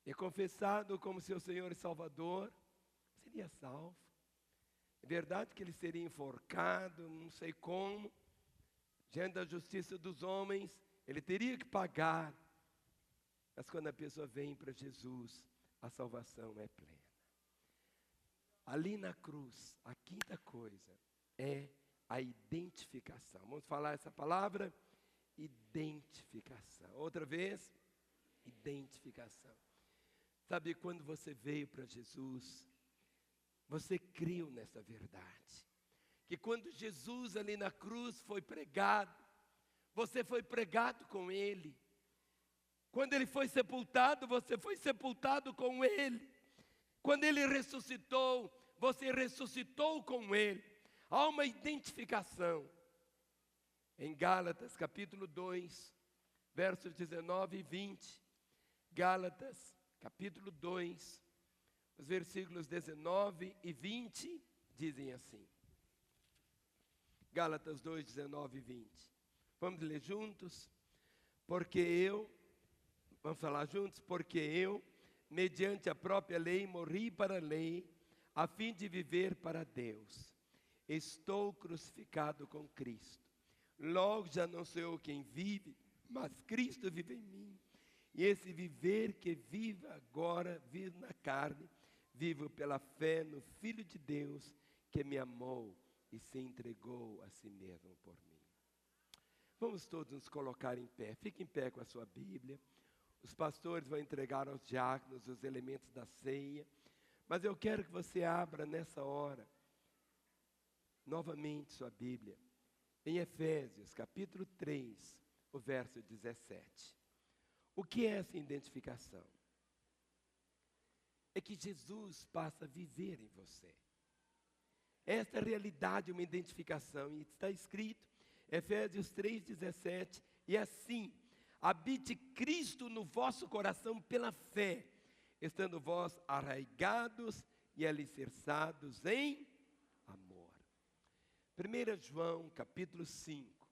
e confessado como seu Senhor e Salvador, seria salvo. É verdade que ele seria enforcado, não sei como, diante da justiça dos homens, ele teria que pagar. Mas quando a pessoa vem para Jesus, a salvação é plena. Ali na cruz, a quinta coisa é a identificação. Vamos falar essa palavra? Identificação. Outra vez, identificação. Sabe, quando você veio para Jesus, você creu nessa verdade. Que quando Jesus ali na cruz foi pregado, você foi pregado com Ele. Quando Ele foi sepultado, você foi sepultado com Ele. Quando Ele ressuscitou, você ressuscitou com Ele. Há uma identificação. Em Gálatas capítulo 2, versos 19 e 20. Gálatas capítulo 2, os versículos 19 e 20 dizem assim. Gálatas 2, 19 e 20. Vamos ler juntos? Vamos falar juntos? Porque eu, mediante a própria lei, morri para a lei, a fim de viver para Deus. Estou crucificado com Cristo. Logo já não sou eu quem vive, mas Cristo vive em mim. E esse viver que vivo agora, vivo na carne, vivo pela fé no Filho de Deus, que me amou e se entregou a si mesmo por mim. Vamos todos nos colocar em pé. Fique em pé com a sua Bíblia. Os pastores vão entregar aos diáconos os elementos da ceia. Mas eu quero que você abra nessa hora, novamente sua Bíblia, em Efésios, capítulo 3, o verso 17. O que é essa identificação? É que Jesus passa a viver em você. Esta realidade é uma identificação, e está escrito, Efésios 3,17, e assim, habite Cristo no vosso coração pela fé, estando vós arraigados e alicerçados em amor. 1 João capítulo 5.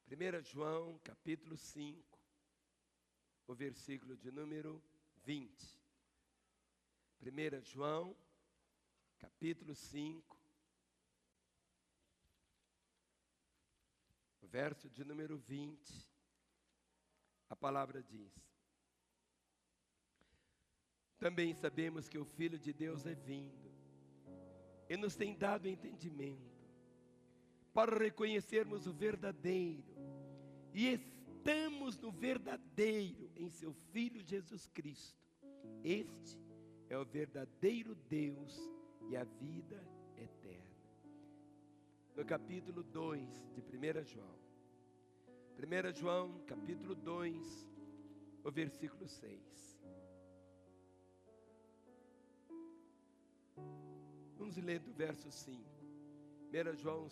1 João capítulo 5, o versículo de número 20. 1 João capítulo 5, o verso de número 20. A palavra diz: também sabemos que o Filho de Deus é vindo e nos tem dado entendimento para reconhecermos o verdadeiro, e estamos no verdadeiro em seu Filho Jesus Cristo. Este é o verdadeiro Deus e a vida eterna. No capítulo 2 de 1 João. 1 João, capítulo 2, o versículo 6. Vamos ler do verso 5. 1 João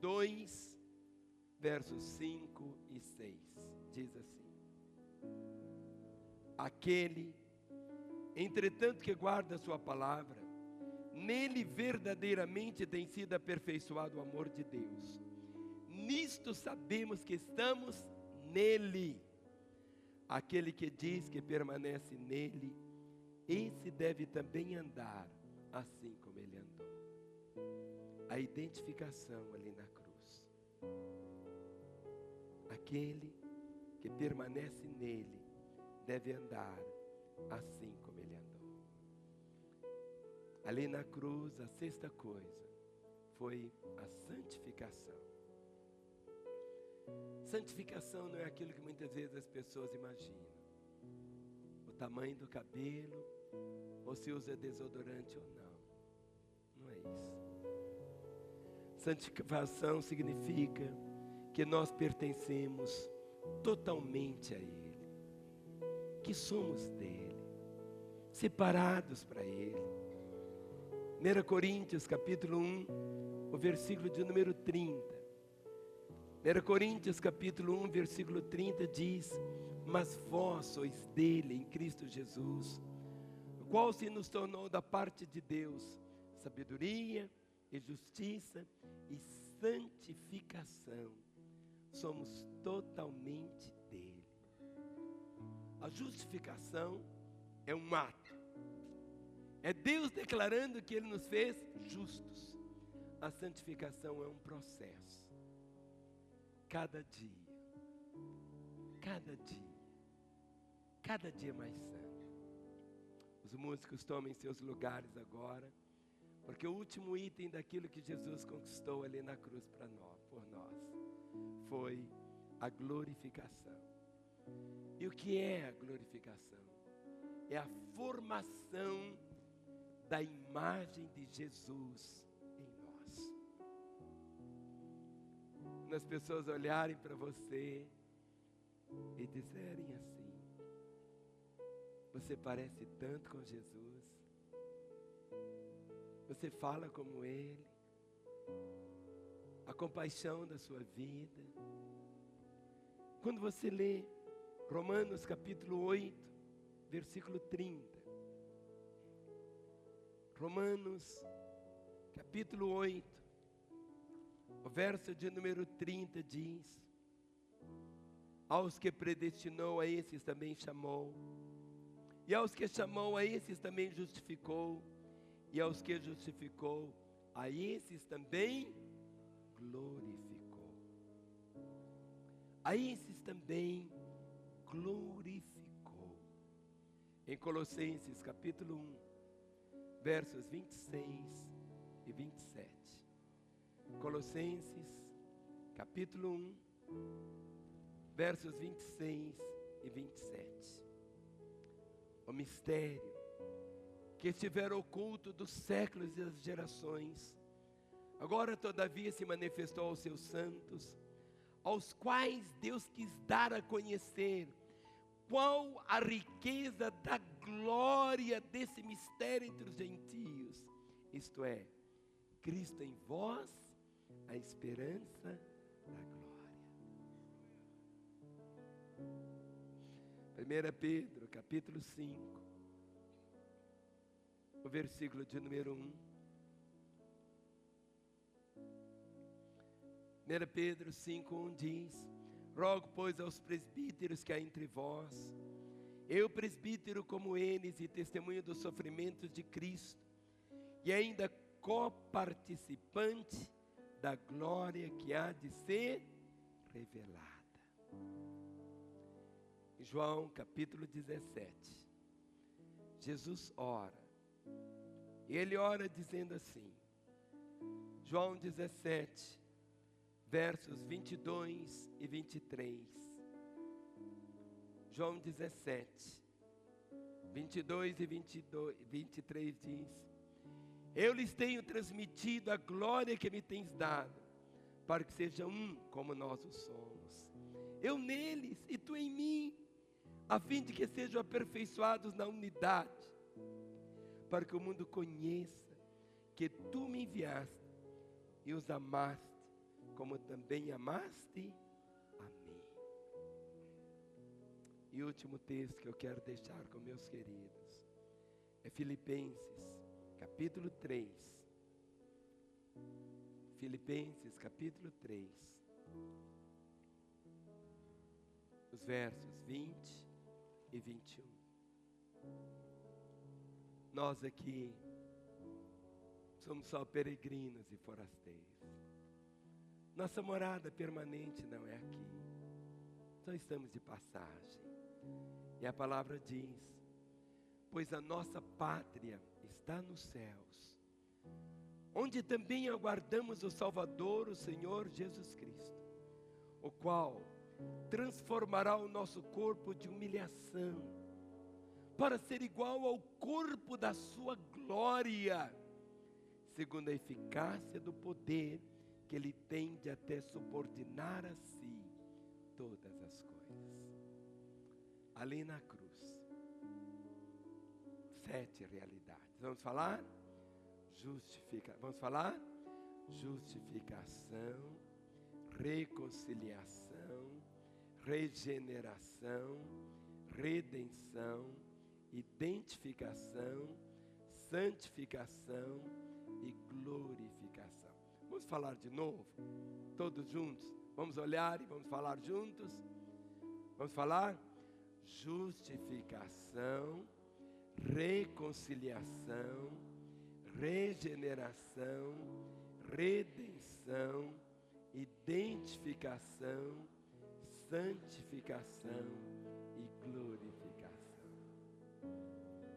2, versos 5 e 6. Diz assim: aquele, entretanto, que guarda a sua palavra, nele verdadeiramente tem sido aperfeiçoado o amor de Deus. Nisto sabemos que estamos nele. Aquele que diz que permanece nele, esse deve também andar assim como ele andou. A identificação ali na cruz. Aquele que permanece nele deve andar assim como ele andou. Ali na cruz, a sexta coisa foi a santificação. Santificação não é aquilo que muitas vezes as pessoas imaginam. O tamanho do cabelo, ou se usa desodorante ou não. Não é isso. Santificação significa que nós pertencemos totalmente a Ele, que somos dele, separados para Ele. 1 Coríntios capítulo 1, o versículo de número 30. 1 Coríntios capítulo 1, versículo 30 diz: mas vós sois dele em Cristo Jesus, o qual se nos tornou da parte de Deus sabedoria e justiça e santificação. Somos totalmente dele. A justificação é um ato. É Deus declarando que Ele nos fez justos. A santificação é um processo. Cada dia, cada dia mais santo. Os músicos tomem seus lugares agora, porque o último item daquilo que Jesus conquistou ali na cruz por nós, foi a glorificação. E o que é a glorificação? É a formação da imagem de Jesus em nós. Quando as pessoas olharem para você e disserem assim: você parece tanto com Jesus, você fala como Ele, a compaixão da sua vida. Quando você lê Romanos capítulo 8, versículo 30. Romanos capítulo 8, o verso de número 30 diz: aos que predestinou, a esses também chamou, e aos que chamou, a esses também justificou, e aos que justificou, a esses também glorificou. A esses também glorificou. Em Colossenses capítulo 1, versos 26 e 27. Colossenses capítulo 1, versos 26 e 27. O mistério que estivera oculto dos séculos e das gerações, agora todavia se manifestou aos seus santos, aos quais Deus quis dar a conhecer qual a riqueza da glória desse mistério entre os gentios, isto é, Cristo em vós, a esperança da glória. 1 Pedro capítulo 5, o versículo de número 1. 1 Pedro 5:1 diz: rogo, pois, aos presbíteros que há entre vós, eu presbítero como eles, e testemunho dos sofrimentos de Cristo, e ainda coparticipante da glória que há de ser revelada. Em João capítulo 17, Jesus ora, e ele ora dizendo assim, João 17, versos 22 e 23. João 17, 22 e 23 diz: eu lhes tenho transmitido a glória que me tens dado, para que sejam um como nós o somos. Eu neles e tu em mim, a fim de que sejam aperfeiçoados na unidade, para que o mundo conheça que tu me enviaste e os amaste, como também amaste a mim. E o último texto que eu quero deixar com meus queridos é Filipenses capítulo 3. Filipenses capítulo 3, os versos 20 e 21. Nós aqui somos só peregrinos e forasteiros. Nossa morada permanente não é aqui. Só estamos de passagem. E a palavra diz: pois a nossa pátria está nos céus, onde também aguardamos o Salvador, o Senhor Jesus Cristo, o qual transformará o nosso corpo de humilhação, para ser igual ao corpo da sua glória, segundo a eficácia do poder que Ele tem de até subordinar a si todas as coisas. Ali na cruz, 7 realidades. Vamos falar? Vamos falar? Justificação, reconciliação, regeneração, redenção, identificação, santificação e glorificação. Vamos falar de novo? Todos juntos? Vamos olhar e vamos falar juntos? Vamos falar? Justificação, reconciliação, regeneração, redenção, identificação, santificação e glorificação.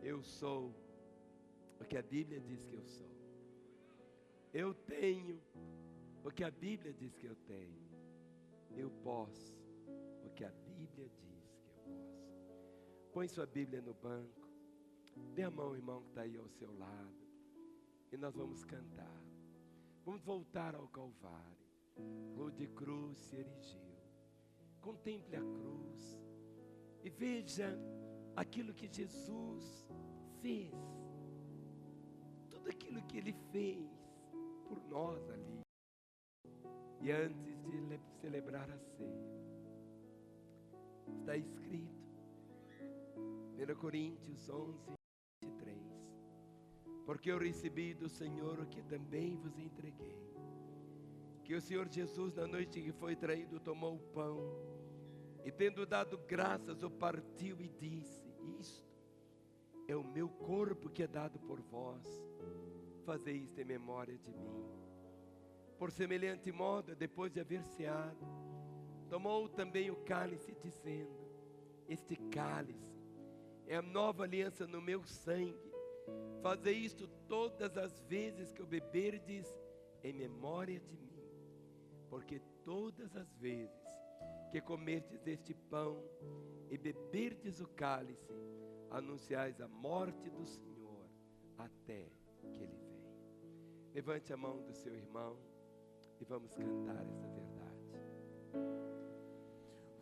Eu sou o que a Bíblia diz que eu sou. Eu tenho o que a Bíblia diz que eu tenho. Eu posso o que a Bíblia diz que eu posso. Põe sua Bíblia no banco. Dê a mão, irmão, que está aí ao seu lado. E nós vamos cantar. Vamos voltar ao Calvário. Onde cruz se erigiu. Contemple a cruz. E veja aquilo que Jesus fez. Tudo aquilo que Ele fez por nós ali. E antes de celebrar a ceia, está escrito, 1 Coríntios 11, 23, porque eu recebi do Senhor o que também vos entreguei, que o Senhor Jesus, na noite que foi traído, tomou o pão, e tendo dado graças, o partiu e disse: isto é o meu corpo que é dado por vós, fazei isto em memória de mim. Por semelhante modo, depois de haver ceado, tomou também o cálice, dizendo: este cálice é a nova aliança no meu sangue, fazei isto todas as vezes que o beberdes em memória de mim. Porque todas as vezes que comerdes este pão e beberdes o cálice, anunciais a morte do Senhor até que Ele venha. Levante a mão do seu irmão e vamos cantar essa verdade.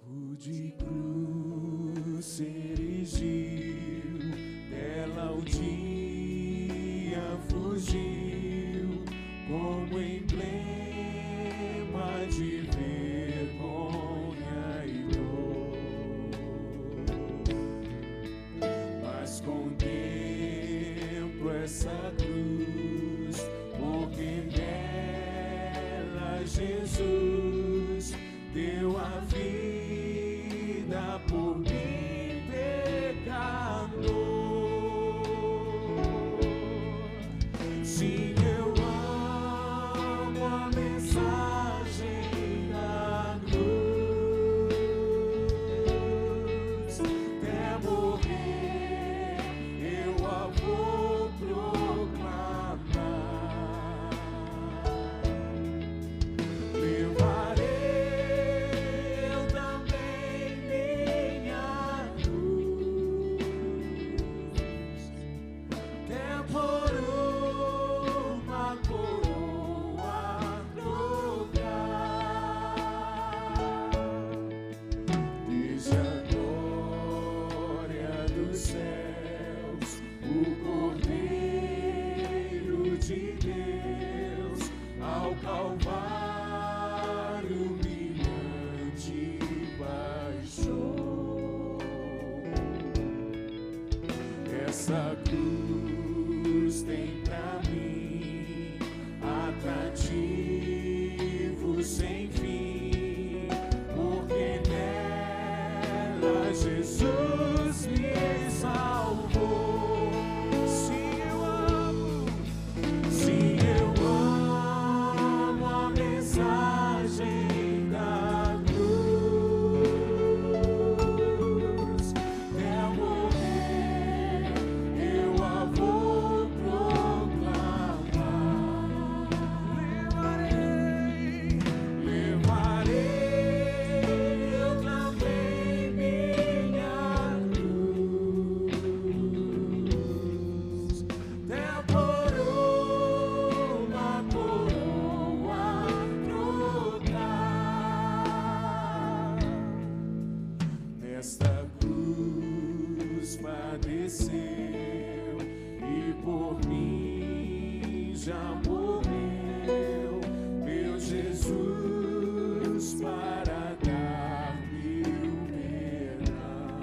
Rude cruz se erigiu, dela o dia fugiu, como emblema de vergonha e dor. Mas contemplo essa cruz, porque nela Jesus deu a vida por mim, pecador. Sim, eu amo a mensagem da cruz. Até morrer eu a vou proclamar. Essa cruz tem pra mim atrativo sem fim, porque nela Jesus me salvou. Sim, eu amo a mensagem da cruz. Até morrer eu a vou proclamar. Levarei eu também minha cruz, até por uma coroa trocar. Nesta cruz padeceu e por mim já morreu, meu Jesus, para dar-me o perdão.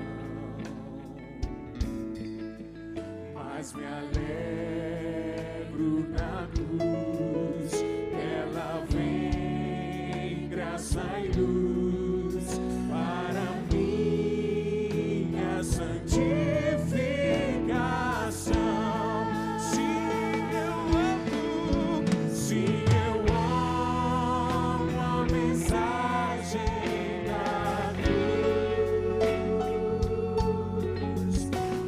Mas me alegro na cruz, ela vem graça e luz para minha santificação. Sim, eu amo a mensagem da cruz.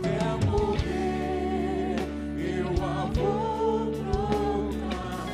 Até morrer eu a vou proclamar.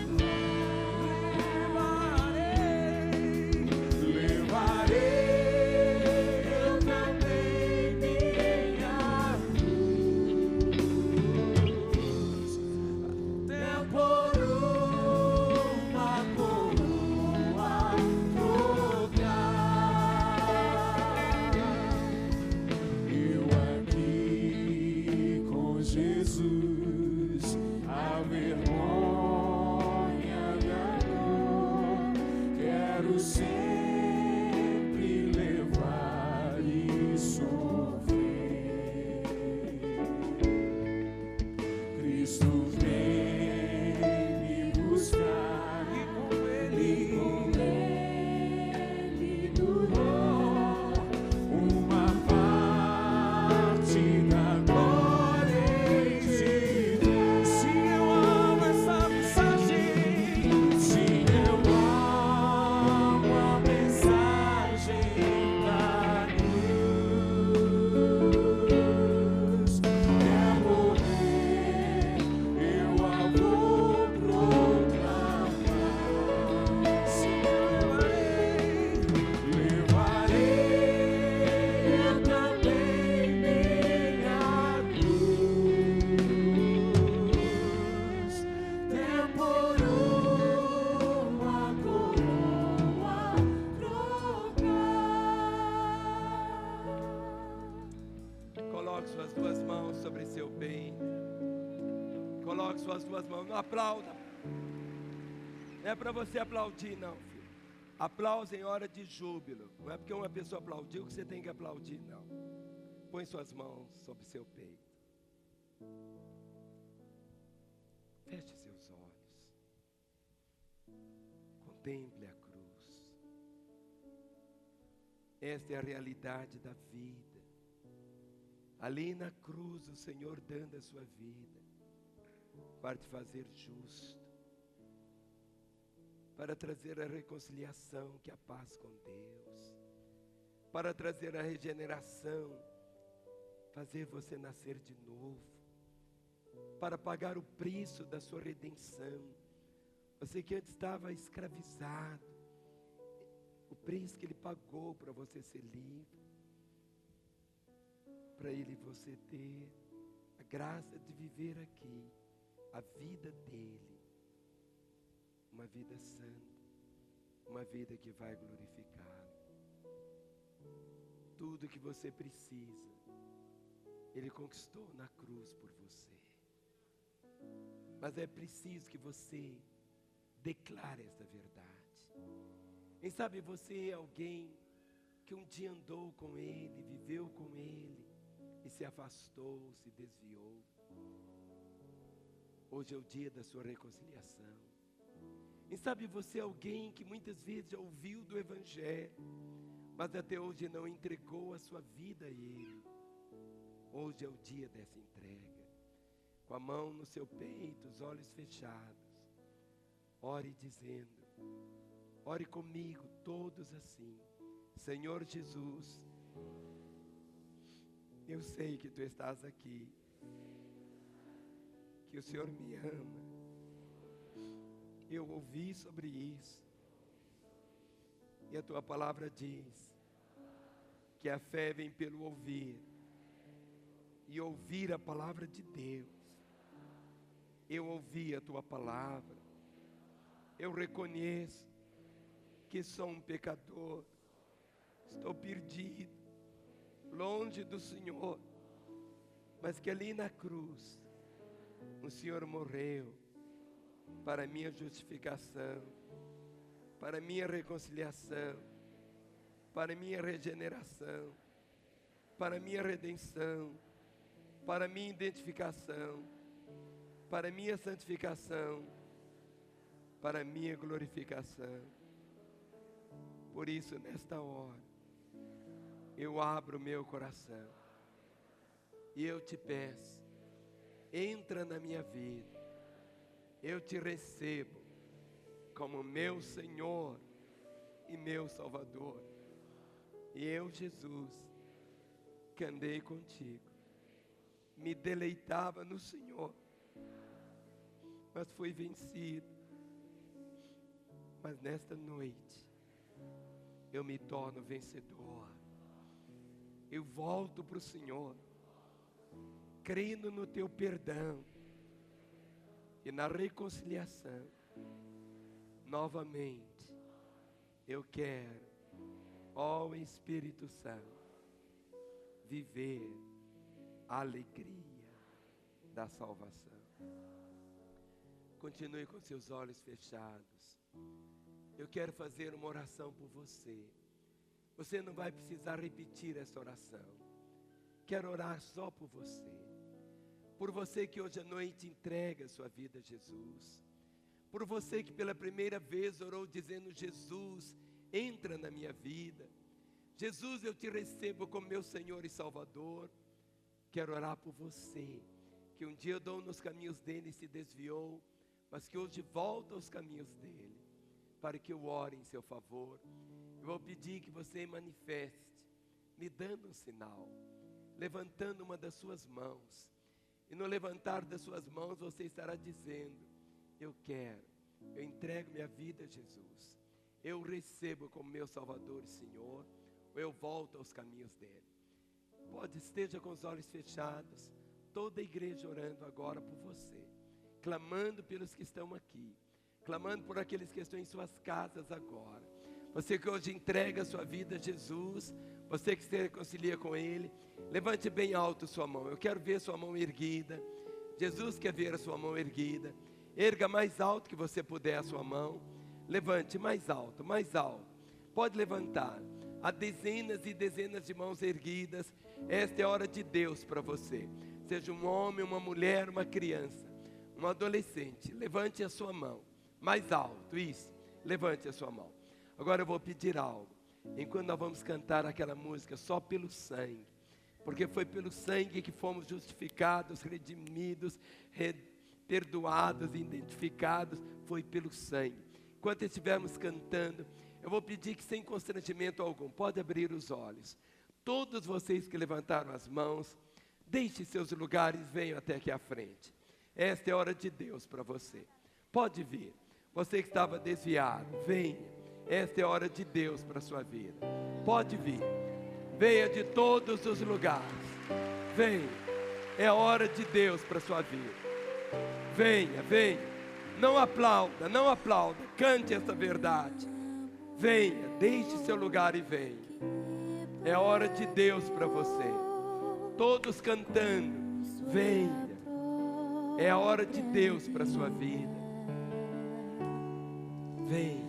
mãos sobre seu peito. Coloque suas duas mãos. Não aplauda. Não é para você aplaudir, não, filho. Aplause em hora de júbilo. Não é porque uma pessoa aplaudiu que você tem que aplaudir, não. Põe suas mãos sobre seu peito. Feche seus olhos. Contemple a cruz. Esta é a realidade da vida. Ali na cruz, o Senhor dando a sua vida para te fazer justo, para trazer a reconciliação, que é a paz com Deus, para trazer a regeneração, fazer você nascer de novo, para pagar o preço da sua redenção. Você que antes estava escravizado, o preço que Ele pagou para você ser livre, para Ele e você ter a graça de viver aqui, a vida dEle, uma vida santa, uma vida que vai glorificá-lo. Tudo que você precisa, Ele conquistou na cruz por você. Mas é preciso que você declare esta verdade. Quem sabe você é alguém que um dia andou com Ele, viveu com Ele, e se afastou, se desviou. Hoje é o dia da sua reconciliação. Quem sabe você é alguém que muitas vezes já ouviu do Evangelho, mas até hoje não entregou a sua vida a Ele. Hoje é o dia dessa entrega. Com a mão no seu peito, os olhos fechados, ore dizendo, ore comigo todos assim: Senhor Jesus, eu sei que Tu estás aqui, que o Senhor me ama. Eu ouvi sobre isso, e a Tua palavra diz que a fé vem pelo ouvir, e ouvir a palavra de Deus. Eu ouvi a Tua palavra, eu reconheço que sou um pecador, estou perdido, longe do Senhor, mas que ali na cruz, o Senhor morreu para minha justificação, para minha reconciliação, para minha regeneração, para minha redenção, para minha identificação, para minha santificação, para minha glorificação. Por isso, nesta hora, eu abro meu coração e eu te peço, entra na minha vida. Eu te recebo como meu Senhor e meu Salvador. E eu, Jesus, que andei contigo, me deleitava no Senhor, mas fui vencido. Mas nesta noite, eu me torno vencedor. Eu volto para o Senhor, crendo no Teu perdão e na reconciliação. Novamente, eu quero, ó Espírito Santo, viver a alegria da salvação. Continue com seus olhos fechados. Eu quero fazer uma oração por você. Você não vai precisar repetir essa oração. Quero orar só por você. Por você que hoje à noite entrega a sua vida a Jesus. Por você que pela primeira vez orou dizendo: Jesus, entra na minha vida. Jesus, eu te recebo como meu Senhor e Salvador. Quero orar por você, que um dia andou nos caminhos dele e se desviou, mas que hoje volta aos caminhos dele, para que eu ore em seu favor. Eu vou pedir que você manifeste, me dando um sinal, levantando uma das suas mãos. E no levantar das suas mãos você estará dizendo: eu quero, eu entrego minha vida a Jesus. Eu recebo como meu Salvador e Senhor, ou eu volto aos caminhos dele. Esteja com os olhos fechados, toda a igreja orando agora por você, clamando pelos que estão aqui, clamando por aqueles que estão em suas casas agora. Você que hoje entrega a sua vida a Jesus, você que se reconcilia com Ele, levante bem alto sua mão. Eu quero ver sua mão erguida. Jesus quer ver a sua mão erguida. Erga mais alto que você puder a sua mão. Levante mais alto, mais alto. Pode levantar. Há dezenas e dezenas de mãos erguidas. Esta é a hora de Deus para você. Seja um homem, uma mulher, uma criança, um adolescente. Levante a sua mão. Mais alto, isso. Levante a sua mão. Agora eu vou pedir algo. Enquanto nós vamos cantar aquela música, só pelo sangue. Porque foi pelo sangue que fomos justificados, redimidos, perdoados, identificados. Foi pelo sangue. Enquanto estivermos cantando, eu vou pedir que sem constrangimento algum, pode abrir os olhos. Todos vocês que levantaram as mãos, deixe seus lugares, venham até aqui à frente. Esta é a hora de Deus para você. Pode vir. Você que estava desviado, venha. Esta é a hora de Deus para a sua vida. Pode vir. Venha de todos os lugares. Venha. É a hora de Deus para a sua vida. Venha, venha. Não aplauda, não aplauda. Cante essa verdade. Venha, deixe seu lugar e venha. É a hora de Deus para você. Todos cantando. Venha. É a hora de Deus para a sua vida. Venha.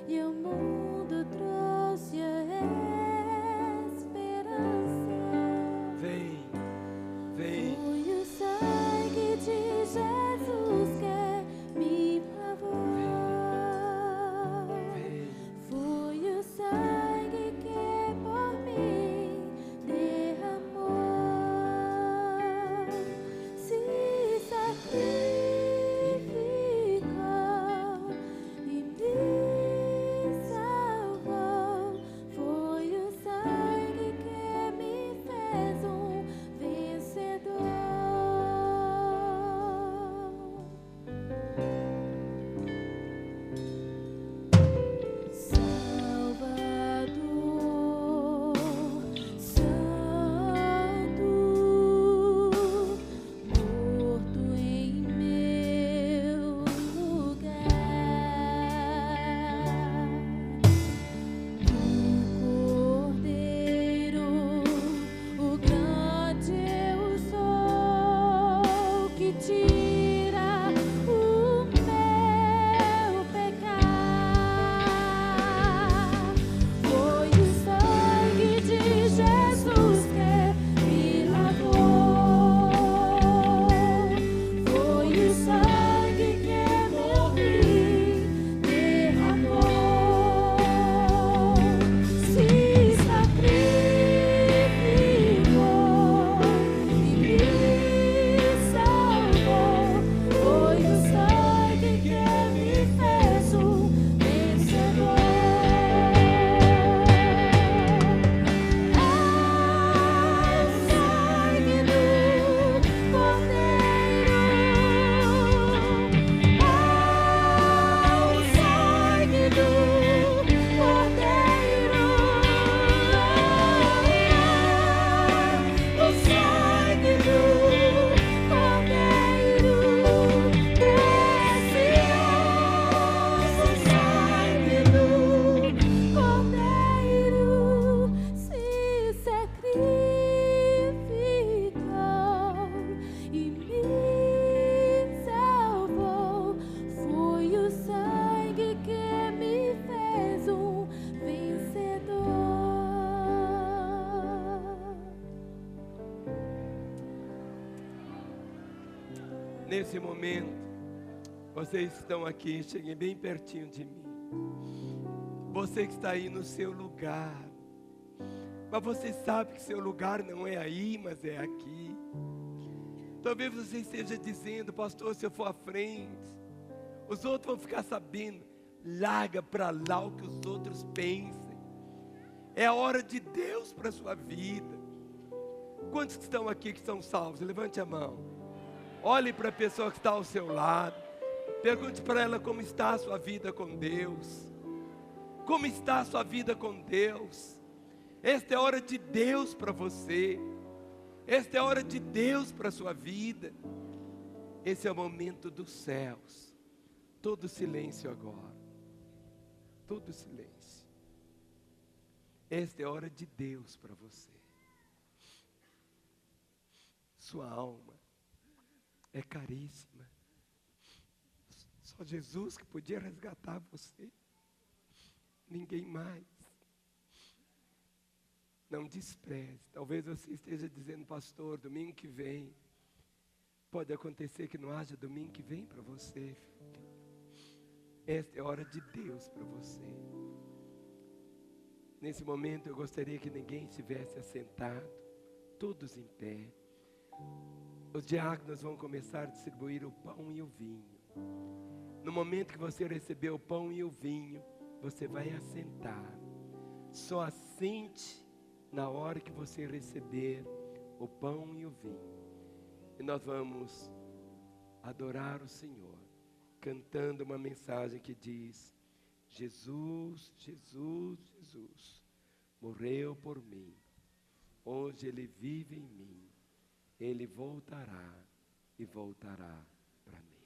E o mundo trouxe a esperança. Vem, vem. Foi o sangue de Jesus que me lavou. Foi o sangue que por mim derramou. Se sacrificou e me salvou. Foi o sangue que me fez um vencedor. Salvador, Santo, morto em meu lugar, o Cordeiro, o grande eu sou, que tira o meu pecado. Foi o sangue de Jesus que me lavou. Foi o sangue que por mim derramou. Se sacrificou e me salvou. Foi o sangue que me fez um vencedor. Ao sangue do Cordeiro, ao sangue do Cordeiro, o sangue do Cordeiro, precioso sangue do Cordeiro, se sacrificou e me salvou. Foi o sangue que me fez um vencedor. Nesse momento, vocês que estão aqui, cheguem bem pertinho de mim. Você que está aí no seu lugar, mas você sabe que seu lugar não é aí, mas é aqui. Talvez você esteja dizendo: pastor, se eu for à frente, os outros vão ficar sabendo. Larga para lá o que os outros pensem. É a hora de Deus para a sua vida. Quantos que estão aqui que são salvos? Levante a mão. Olhe para a pessoa que está ao seu lado. Pergunte para ela como está a sua vida com Deus. Como está a sua vida com Deus? Esta é a hora de Deus para você. Esta é a hora de Deus para a sua vida. Esse é o momento dos céus. Todo silêncio agora. Todo silêncio. Esta é a hora de Deus para você. Sua alma é caríssima. Só Jesus que podia resgatar você. Ninguém mais. Não despreze. Talvez você esteja dizendo, pastor, domingo que vem. Pode acontecer que não haja domingo que vem para você. Esta é a hora de Deus para você. Nesse momento eu gostaria que ninguém estivesse assentado. Todos em pé. Os diáconos vão começar a distribuir o pão e o vinho. No momento que você receber o pão e o vinho, você vai assentar. Só assente na hora que você receber o pão e o vinho. E nós vamos adorar o Senhor, cantando uma mensagem que diz: Jesus, Jesus, Jesus, morreu por mim. Hoje Ele vive em mim. Ele voltará e voltará para mim.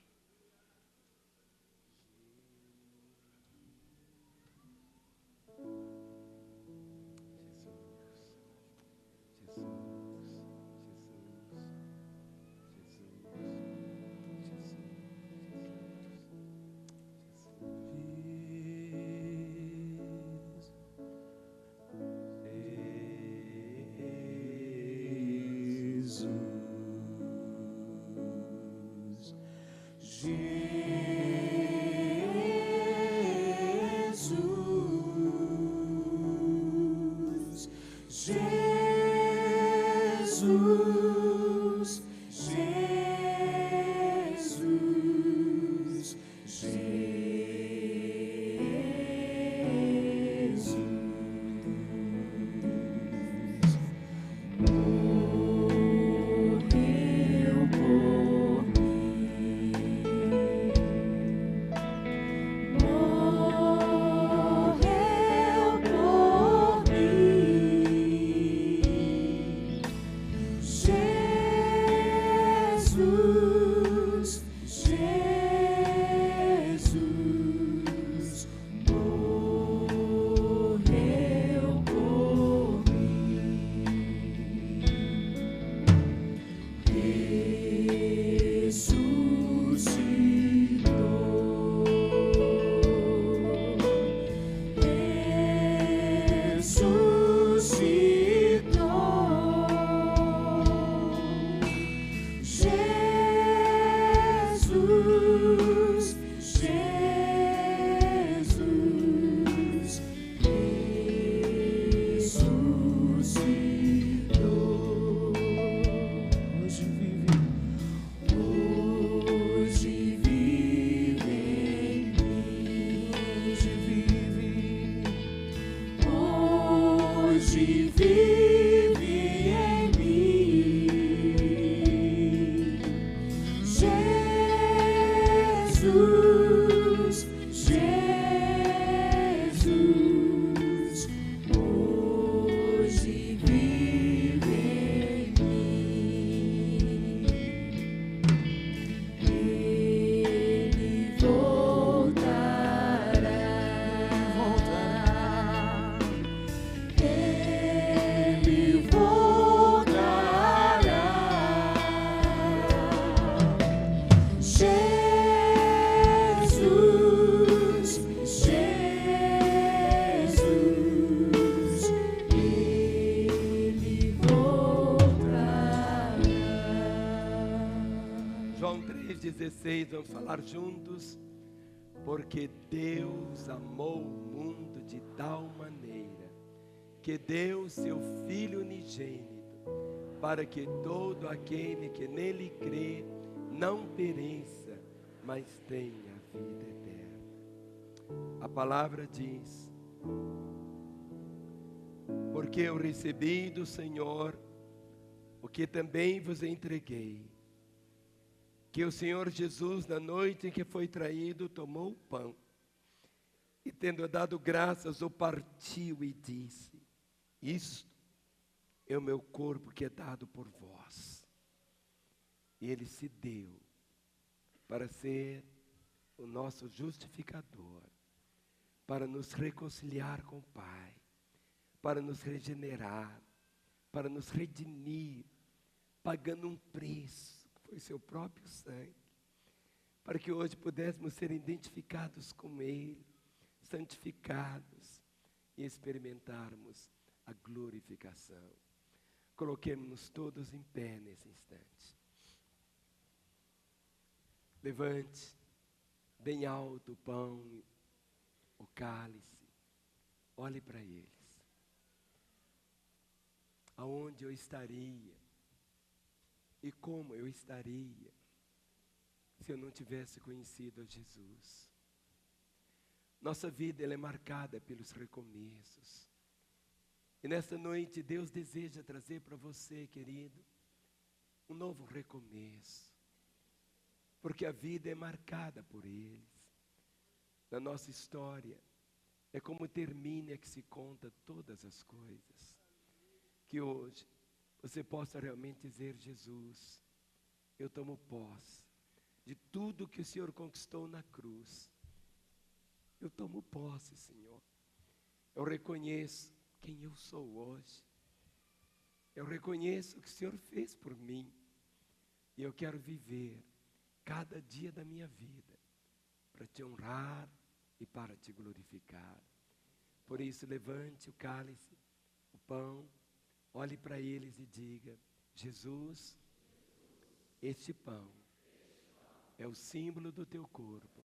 Vamos falar juntos. Porque Deus amou o mundo de tal maneira que deu seu Filho unigênito, para que todo aquele que nele crê não pereça, mas tenha vida eterna. A palavra diz: porque eu recebi do Senhor o que também vos entreguei, que o Senhor Jesus, na noite em que foi traído, tomou o pão e, tendo dado graças, o partiu e disse: isto é o meu corpo que é dado por vós. E ele se deu para ser o nosso justificador, para nos reconciliar com o Pai, para nos regenerar, para nos redimir, pagando um preço, que foi seu próprio sangue, para que hoje pudéssemos ser identificados com Ele, santificados e experimentarmos a glorificação. Coloquemos-nos todos em pé nesse instante. Levante bem alto o pão, o cálice, olhe para eles. Aonde eu estaria e como eu estaria se eu não tivesse conhecido a Jesus? Nossa vida ela é marcada pelos recomeços. E nesta noite Deus deseja trazer para você, querido, um novo recomeço. Porque a vida é marcada por eles. Na nossa história, é como termina que se conta todas as coisas. Que hoje você possa realmente dizer: Jesus, eu tomo posse de tudo que o Senhor conquistou na cruz. Eu tomo posse, Senhor. Eu reconheço quem eu sou hoje. Eu reconheço o que o Senhor fez por mim. E eu quero viver cada dia da minha vida para te honrar e para te glorificar. Por isso, levante o cálice, o pão, olhe para eles e diga: Jesus, este pão é o símbolo do teu corpo.